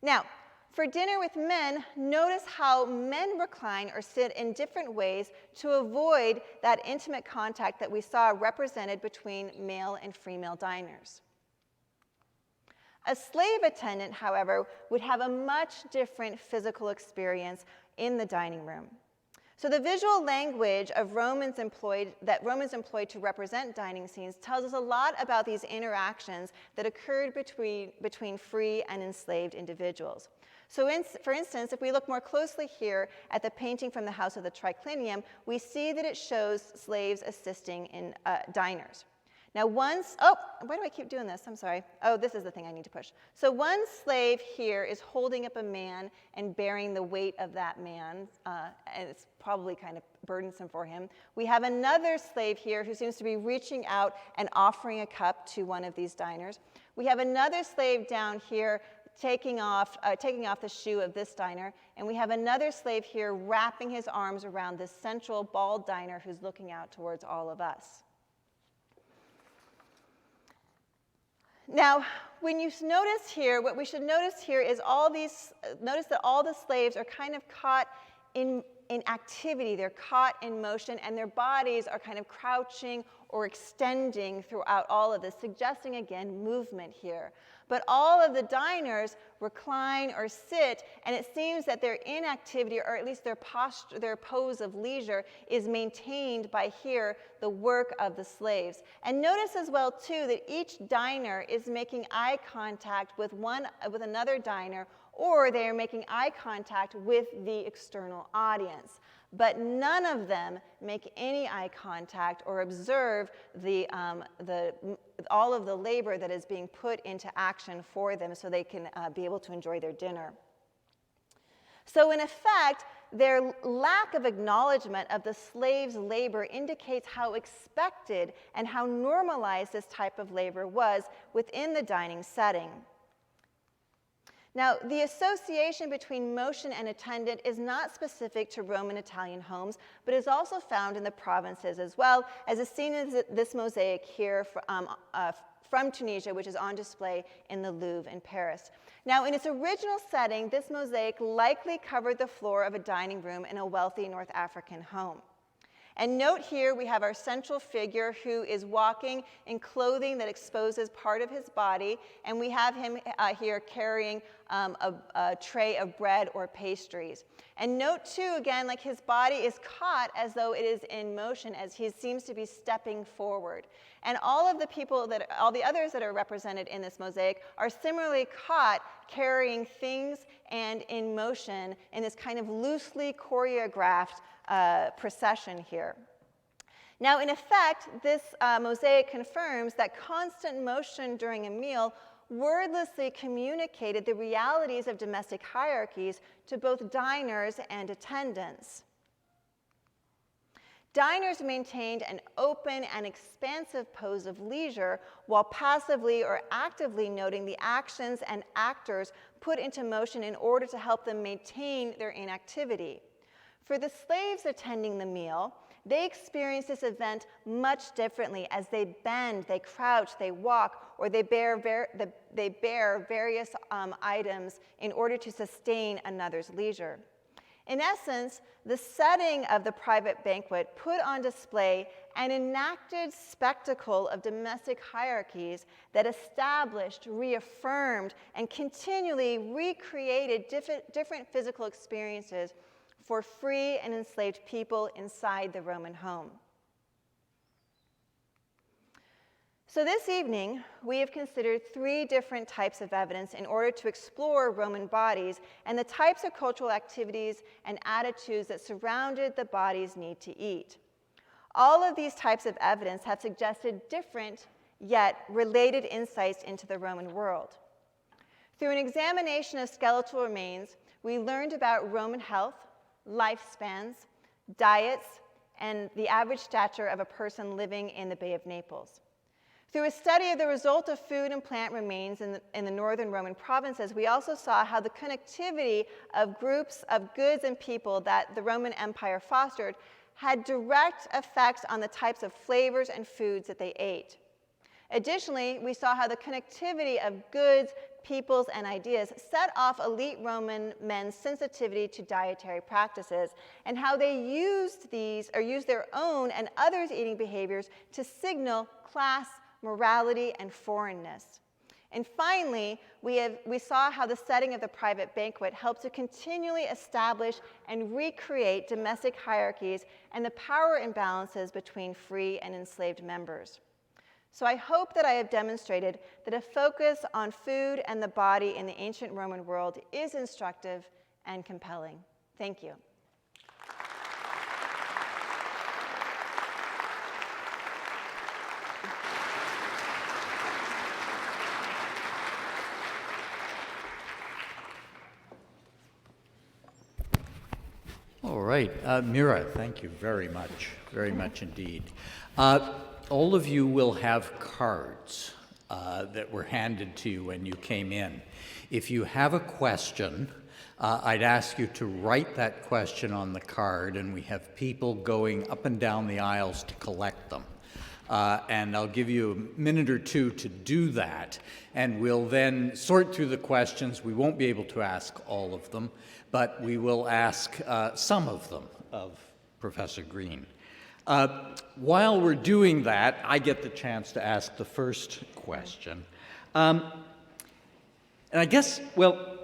Now, for dinner with men, notice how men recline or sit in different ways to avoid that intimate contact that we saw represented between male and female diners. A slave attendant, however, would have a much different physical experience in the dining room. So the visual language of Romans employed to represent dining scenes tells us a lot about these interactions that occurred between free and enslaved individuals. So for instance, if we look more closely here at the painting from the House of the Triclinium, we see that it shows slaves assisting in diners. Now why do I keep doing this? I'm sorry. Oh, this is the thing I need to push. So one slave here is holding up a man and bearing the weight of that man, and it's probably kind of burdensome for him. We have another slave here who seems to be reaching out and offering a cup to one of these diners. We have another slave down here taking off the shoe of this diner, and we have another slave here wrapping his arms around this central bald diner who's looking out towards all of us. Now, when you notice here, what we should notice here is notice that all the slaves are kind of caught in activity. They're caught in motion, and their bodies are kind of crouching or extending throughout all of this, suggesting, again, movement here. But all of the diners recline or sit, and it seems that their inactivity, or at least their posture, their pose of leisure, is maintained by here the work of the slaves. And notice as well, too, that each diner is making eye contact with another diner or they are making eye contact with the external audience. But none of them make any eye contact or observe all of the labor that is being put into action for them so they can be able to enjoy their dinner. So in effect, their lack of acknowledgement of the slave's labor indicates how expected and how normalized this type of labor was within the dining setting. Now, the association between motion and attendant is not specific to Roman Italian homes, but is also found in the provinces as well, as is seen in this mosaic here from Tunisia, which is on display in the Louvre in Paris. Now, in its original setting, this mosaic likely covered the floor of a dining room in a wealthy North African home. And note here we have our central figure who is walking in clothing that exposes part of his body, and we have him here carrying a tray of bread or pastries. And note too, again, like his body is caught as though it is in motion as he seems to be stepping forward. And all of the people all the others that are represented in this mosaic are similarly caught carrying things and in motion in this kind of loosely choreographed procession here. Now, in effect, this mosaic confirms that constant motion during a meal wordlessly communicated the realities of domestic hierarchies to both diners and attendants. Diners maintained an open and expansive pose of leisure while passively or actively noting the actions and actors put into motion in order to help them maintain their inactivity. For the slaves attending the meal, they experience this event much differently as they bend, they crouch, they walk, or they bear various items in order to sustain another's leisure. In essence, the setting of the private banquet put on display an enacted spectacle of domestic hierarchies that established, reaffirmed, and continually recreated different physical experiences for free and enslaved people inside the Roman home. So this evening, we have considered 3 different types of evidence in order to explore Roman bodies and the types of cultural activities and attitudes that surrounded the body's need to eat. All of these types of evidence have suggested different yet related insights into the Roman world. Through an examination of skeletal remains, we learned about Roman health, lifespans, diets, and the average stature of a person living in the Bay of Naples. Through a study of the result of food and plant remains in the northern Roman provinces, we also saw how the connectivity of groups of goods and people that the Roman Empire fostered had direct effects on the types of flavors and foods that they ate. Additionally, we saw how the connectivity of goods, peoples, and ideas set off elite Roman men's sensitivity to dietary practices and how they used their own and others' eating behaviors to signal class, morality, and foreignness. And finally, we saw how the setting of the private banquet helped to continually establish and recreate domestic hierarchies and the power imbalances between free and enslaved members. So I hope that I have demonstrated that a focus on food and the body in the ancient Roman world is instructive and compelling. Thank you. All right, Mira, thank you very much indeed. All of you will have cards that were handed to you when you came in. If you have a question, I'd ask you to write that question on the card, and we have people going up and down the aisles to collect them. And I'll give you a minute or two to do that, and we'll then sort through the questions. We won't be able to ask all of them, but we will ask some of them of Professor Green. While we're doing that, I get the chance to ask the first question. And I guess, well,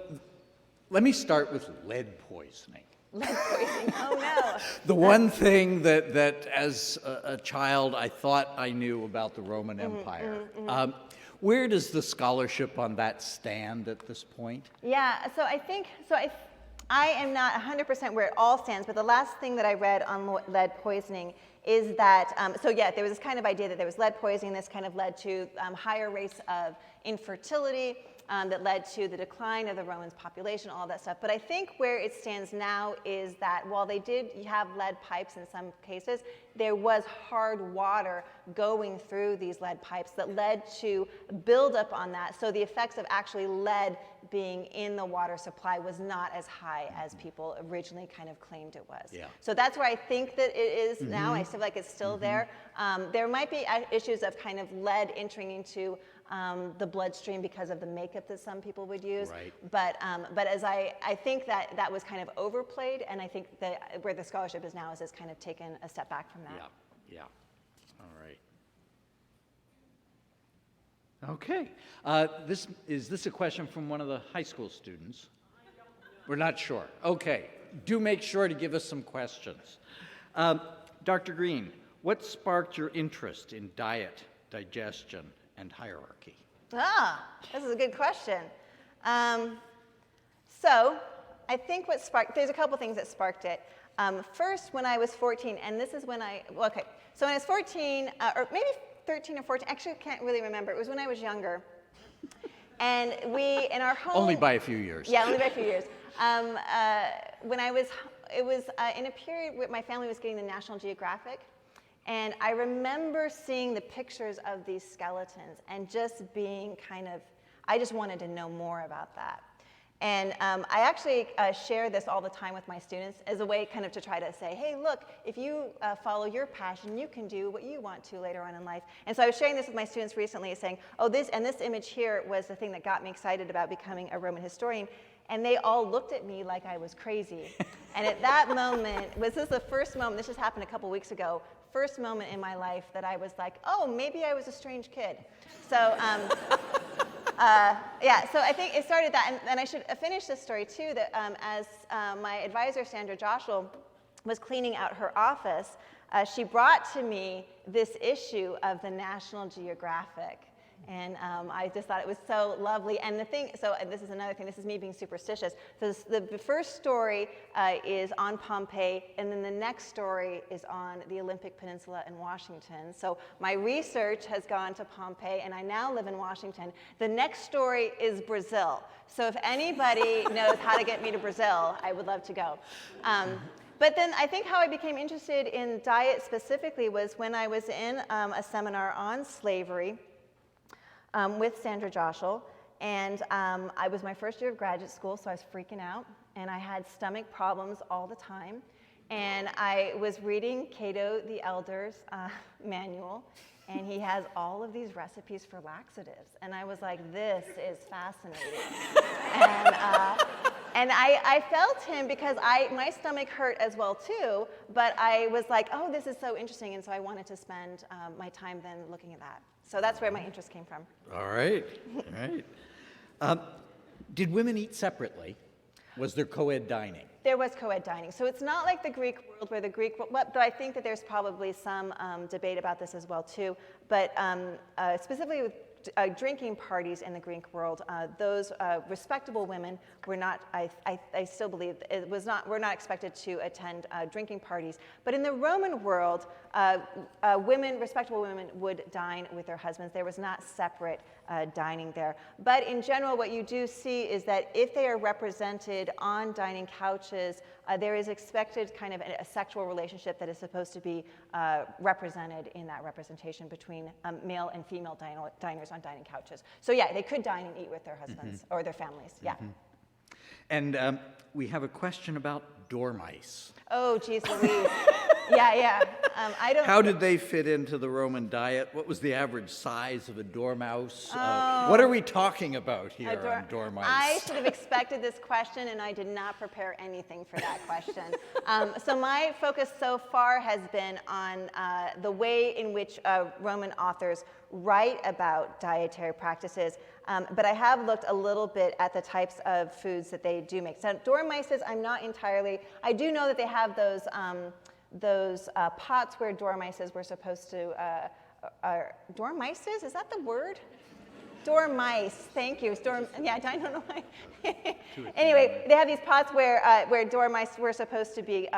let me start with lead poisoning. Lead poisoning, oh no. The one thing that as a child I thought I knew about the Roman Empire. Where does the scholarship on that stand at this point? Yeah, so I think, I am not 100% where it all stands, but the last thing that I read on lead poisoning is that, there was this kind of idea that there was lead poisoning. This kind of led to higher rates of infertility, that led to the decline of the Romans' population, all that stuff. But I think where it stands now is that while they did have lead pipes in some cases, there was hard water going through these lead pipes that led to buildup on that. So the effects of actually lead being in the water supply was not as high as people originally kind of claimed it was. Yeah. So that's where I think that it is now. I feel like it's still there. There might be issues of kind of lead entering into the bloodstream because of the makeup that some people would use. Right. But as I think that was kind of overplayed, and I think that where the scholarship is now is it's kind of taken a step back from that. Yeah, yeah. All right. Okay. Is this a question from one of the high school students? We're not sure. Okay. Do make sure to give us some questions. Dr. Green, what sparked your interest in diet, digestion, and hierarchy? This is a good question. So I think there's a couple things that sparked it. First, when I was 14, and this is when so when I was 14, or maybe 13 or 14, actually I can't really remember. It was when I was younger. And we, in our home... Only by a few years. Yeah, only by a few years. It was in a period where my family was getting the National Geographic. And I remember seeing the pictures of these skeletons and just being I just wanted to know more about that. And I actually share this all the time with my students as a way kind of to try to say, hey, look, if you follow your passion, you can do what you want to later on in life. And so I was sharing this with my students recently, saying, this image here was the thing that got me excited about becoming a Roman historian. And they all looked at me like I was crazy. And at that moment, this is the first moment, this just happened a couple weeks ago, first moment in my life that I was like, maybe I was a strange kid. So, so I think it started that. And I should finish this story too, that as my advisor, Sandra Joshua, was cleaning out her office, she brought to me this issue of the National Geographic. And I just thought it was so lovely. And this is another thing, this is me being superstitious. So the first story is on Pompeii, and then the next story is on the Olympic Peninsula in Washington. So my research has gone to Pompeii, and I now live in Washington. The next story is Brazil. So if anybody knows how to get me to Brazil, I would love to go. But then I think how I became interested in diet specifically was when I was in a seminar on slavery with Sandra Joshua, and I was my first year of graduate school, so I was freaking out, and I had stomach problems all the time, and I was reading Cato the Elder's manual, and he has all of these recipes for laxatives, and I was like, this is fascinating. And I felt him because my stomach hurt as well too, but I was like, this is so interesting, and so I wanted to spend my time then looking at that. So that's where my interest came from. All right, all right. Did women eat separately? Was there co-ed dining? There was co-ed dining. So it's not like the Greek world where though I think that there's probably some debate about this as well too, but specifically with drinking parties in the Greek world, those respectable women were not, I still believe, were not expected to attend drinking parties. But in the Roman world, respectable women would dine with their husbands. There was not separate dining there. But in general, what you do see is that if they are represented on dining couches, there is expected kind of a sexual relationship that is supposed to be represented in that representation between male and female diners on dining couches. So yeah, they could dine and eat with their husbands or their families, yeah. And we have a question about dormice. Oh, geez Louise. Yeah. How did they fit into the Roman diet? What was the average size of a dormouse? What are we talking about here on dormice? I should have expected this question, and I did not prepare anything for that question. So my focus so far has been on the way in which Roman authors write about dietary practices, but I have looked a little bit at the types of foods that they do make. So dormices, I do know that they have those pots where dormices were supposed to, dormices, is that the word? Dormice, thank you. Yeah, I don't know why. Anyway, they have these pots where dormice were supposed to be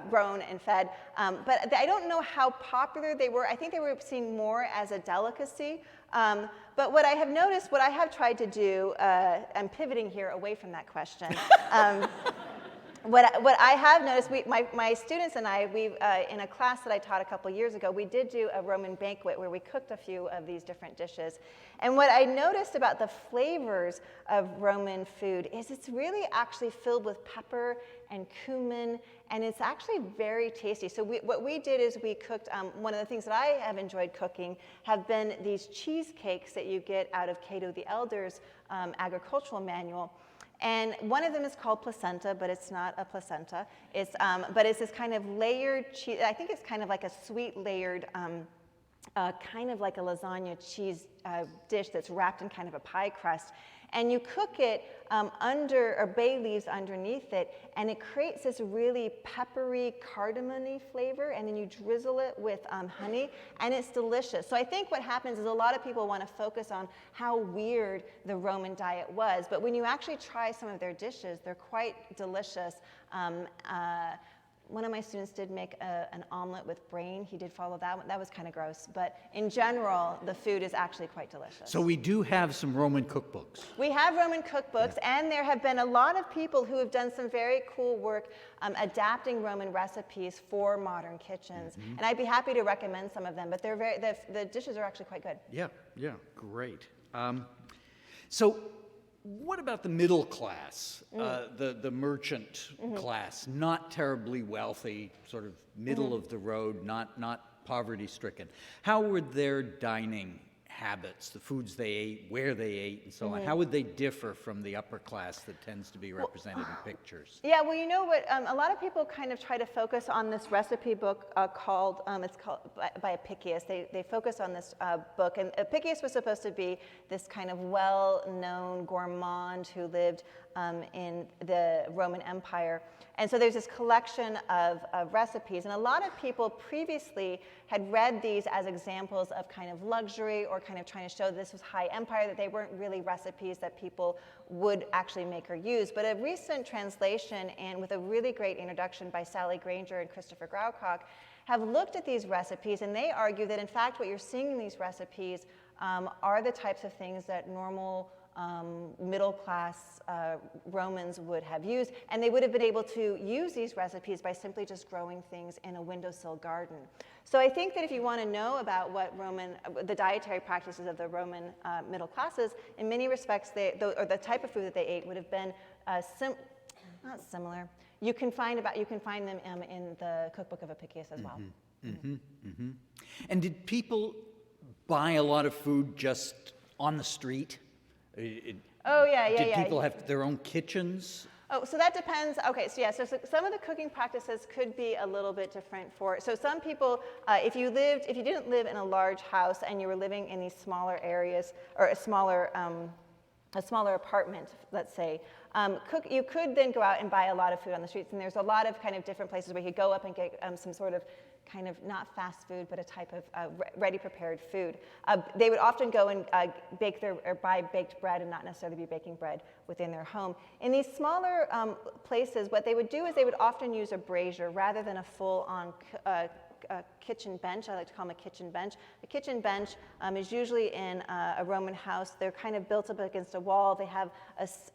grown and fed, but I don't know how popular they were. I think they were seen more as a delicacy. But what I have noticed, what I have tried to do, I'm pivoting here away from that question. What I have noticed, my students and I, in a class that I taught a couple years ago, we did do a Roman banquet where we cooked a few of these different dishes. And what I noticed about the flavors of Roman food is it's really actually filled with pepper and cumin, and it's actually very tasty. So what we did is we cooked, one of the things that I have enjoyed cooking have been these cheesecakes that you get out of Cato the Elder's agricultural manual. And one of them is called placenta, but it's not a placenta. But it's this kind of layered cheese. I think it's kind of like a sweet layered, kind of like a lasagna cheese dish that's wrapped in kind of a pie crust. And you cook it under bay leaves underneath it, and it creates this really peppery cardamom-y flavor, and then you drizzle it with honey, and it's delicious. So I think what happens is a lot of people want to focus on how weird the Roman diet was, but when you actually try some of their dishes, they're quite delicious. One of my students did make an omelet with brain. He did follow that one. That was kind of gross. But in general, the food is actually quite delicious. So we do have some Roman cookbooks. We have Roman cookbooks, and there have been a lot of people who have done some very cool work adapting Roman recipes for modern kitchens. And I'd be happy to recommend some of them, but they're the dishes are actually quite good. Yeah, great. So what about the middle class, the merchant class, not terribly wealthy, sort of middle of the road, not poverty-stricken? How were their dining habits, the foods they ate, where they ate, and so on? How would they differ from the upper class that tends to be represented in pictures? Yeah, well, you know what? A lot of people kind of try to focus on this recipe book called by Apicius. They focus on this book, and Apicius was supposed to be this kind of well-known gourmand who lived in the Roman Empire. And so there's this collection of recipes, and a lot of people previously had read these as examples of kind of luxury or kind of trying to show this was high empire, that they weren't really recipes that people would actually make or use. But a recent translation, and with a really great introduction by Sally Granger and Christopher Graucock, have looked at these recipes, and they argue that in fact what you're seeing in these recipes are the types of things that normal middle-class Romans would have used, and they would have been able to use these recipes by simply just growing things in a windowsill garden. So I think that if you want to know about what the dietary practices of the Roman middle classes, in many respects, or the type of food that they ate would have been not similar. You can find them in the cookbook of Apicius as well. And did people buy a lot of food just on the street? Did people have their own kitchens? Oh, so that depends. Okay, so yeah, so some of the cooking practices could be a little bit different so some people, if you didn't live in a large house and you were living in these smaller areas, or a smaller apartment, let's say, you could then go out and buy a lot of food on the streets, and there's a lot of kind of different places where you could go up and get some sort of kind of not fast food, but a type of ready prepared food. They would often go and buy baked bread and not necessarily be baking bread within their home. In these smaller places, what they would do is they would often use a brazier rather than a full-on kitchen bench. I like to call them a kitchen bench. A kitchen bench is usually in a Roman house. They're kind of built up against a wall. They have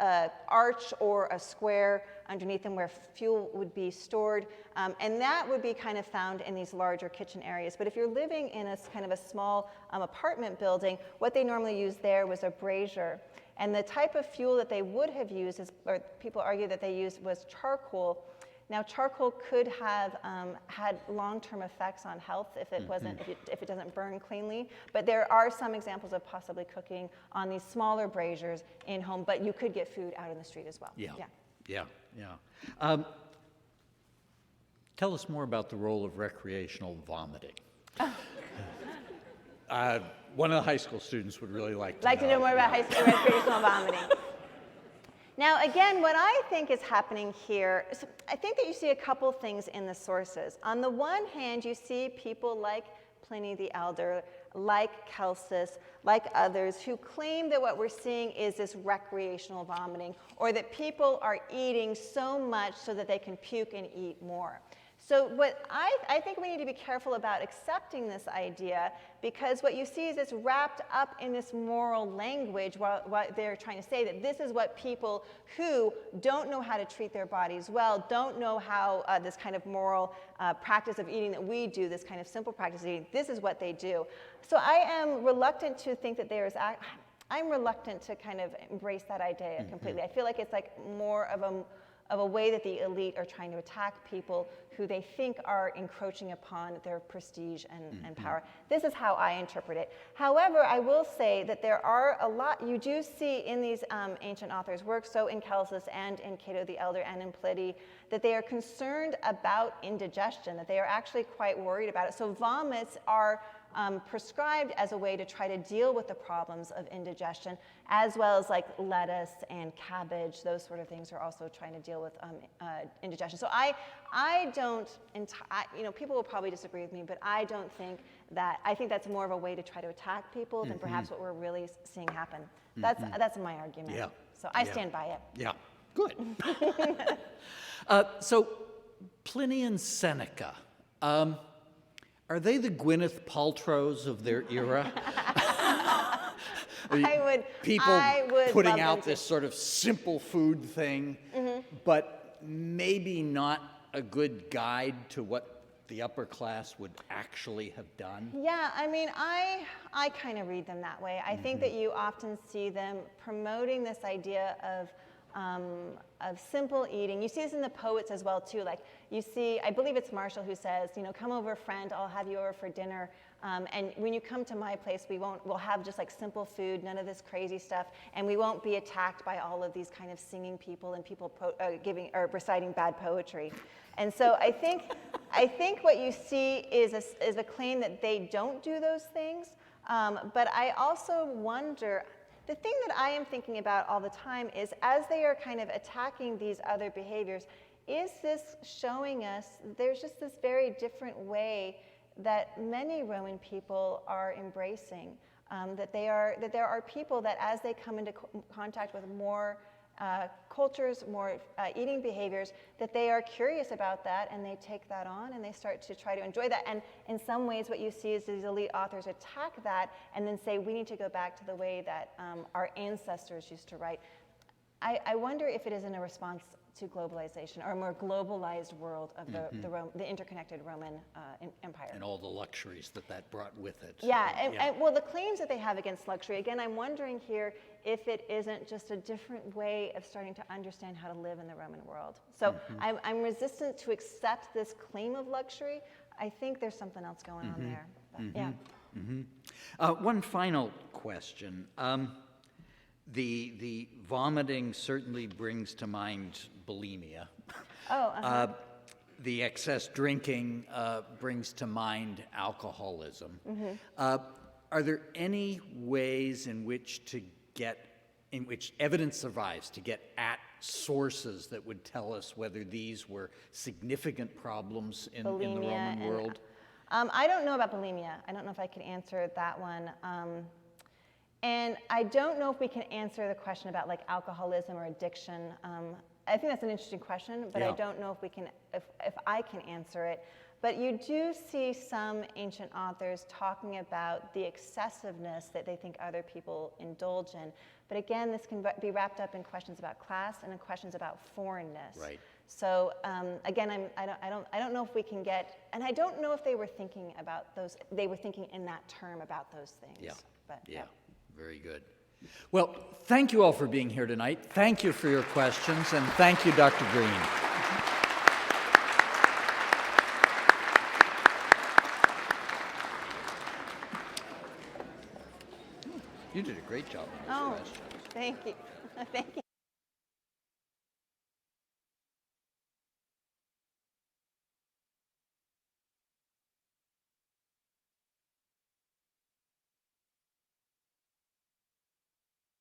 an arch or a square underneath them where fuel would be stored. And that would be kind of found in these larger kitchen areas. But if you're living in a kind of a small apartment building, what they normally used there was a brazier. And the type of fuel that they would have used, or people argue that they used, was charcoal. Now, charcoal could have had long-term effects on health if it doesn't burn cleanly. But there are some examples of possibly cooking on these smaller braziers in home. But you could get food out in the street as well. Yeah. Tell us more about the role of recreational vomiting. One of the high school students would really like to know more about high school recreational vomiting. Now, again, what I think is happening here, I think that you see a couple things in the sources. On the one hand, you see people like Pliny the Elder, like Celsus, like others, who claim that what we're seeing is this recreational vomiting, or that people are eating so much so that they can puke and eat more. So what I think we need to be careful about accepting this idea, because what you see is it's wrapped up in this moral language while they're trying to say that this is what people who don't know how to treat their bodies well, don't know how this kind of moral practice of eating that we do, this kind of simple practice of eating, this is what they do. So I am reluctant to think that there is, I'm reluctant to kind of embrace that idea completely. I feel like it's like more of a way that the elite are trying to attack people who they think are encroaching upon their prestige and power. This is how I interpret it. However, I will say that there are a lot, you do see in these ancient authors' works, so in Celsus and in Cato the Elder and in Pliny, that they are concerned about indigestion, that they are actually quite worried about it. So vomits are prescribed as a way to try to deal with the problems of indigestion, as well as like lettuce and cabbage. Those sort of things are also trying to deal with indigestion. So I don't, people will probably disagree with me, but I don't think that, I think that's more of a way to try to attack people than perhaps what we're really seeing happen. That's my argument. Yeah. So I stand by it. Yeah, good. So Pliny and Seneca, are they the Gwyneth Paltrows of their era? People I would putting love them out to. this sort of simple food thing, but maybe not a good guide to what the upper class would actually have done? Yeah, I mean, I kind of read them that way. I think that you often see them promoting this idea of simple eating. You see this in the poets as well, too. Like, you see, I believe it's Marshall who says, come over, friend, I'll have you over for dinner. And when you come to my place, we'll have just like simple food, none of this crazy stuff, and we won't be attacked by all of these kind of singing people and people reciting bad poetry. And so I think what you see is a claim that they don't do those things. But I also wonder, the thing that I am thinking about all the time is, as they are kind of attacking these other behaviors, is this showing us there's just this very different way that many Roman people are embracing, that there are people that as they come into contact with more cultures, more eating behaviors, that they are curious about that and they take that on and they start to try to enjoy that. And in some ways what you see is these elite authors attack that and then say we need to go back to the way that our ancestors used to write. I wonder if it is in a response to globalization, or a more globalized world of the interconnected Roman Empire. And all the luxuries that brought with it. Yeah, and well, the claims that they have against luxury, again, I'm wondering here if it isn't just a different way of starting to understand how to live in the Roman world. So I'm resistant to accept this claim of luxury. I think there's something else going on there. But, One final question. The vomiting certainly brings to mind bulimia. The excess drinking brings to mind alcoholism. Are there any ways in which evidence survives to get at sources that would tell us whether these were significant problems in the Roman world? I don't know about bulimia. I don't know if I can answer that one. And I don't know if we can answer the question about like alcoholism or addiction. I think that's an interesting question, but I don't know if we can, if I can answer it. But you do see some ancient authors talking about the excessiveness that they think other people indulge in. But again, this can be wrapped up in questions about class and in questions about foreignness. Right. So again, I don't know if we can get, and I don't know if they were thinking about those. They were thinking in that term about those things. Yeah. But, yeah. Very good. Well, thank you all for being here tonight. Thank you for your questions, and thank you, Dr. Green. You did a great job on those questions. Thank you. Thank you.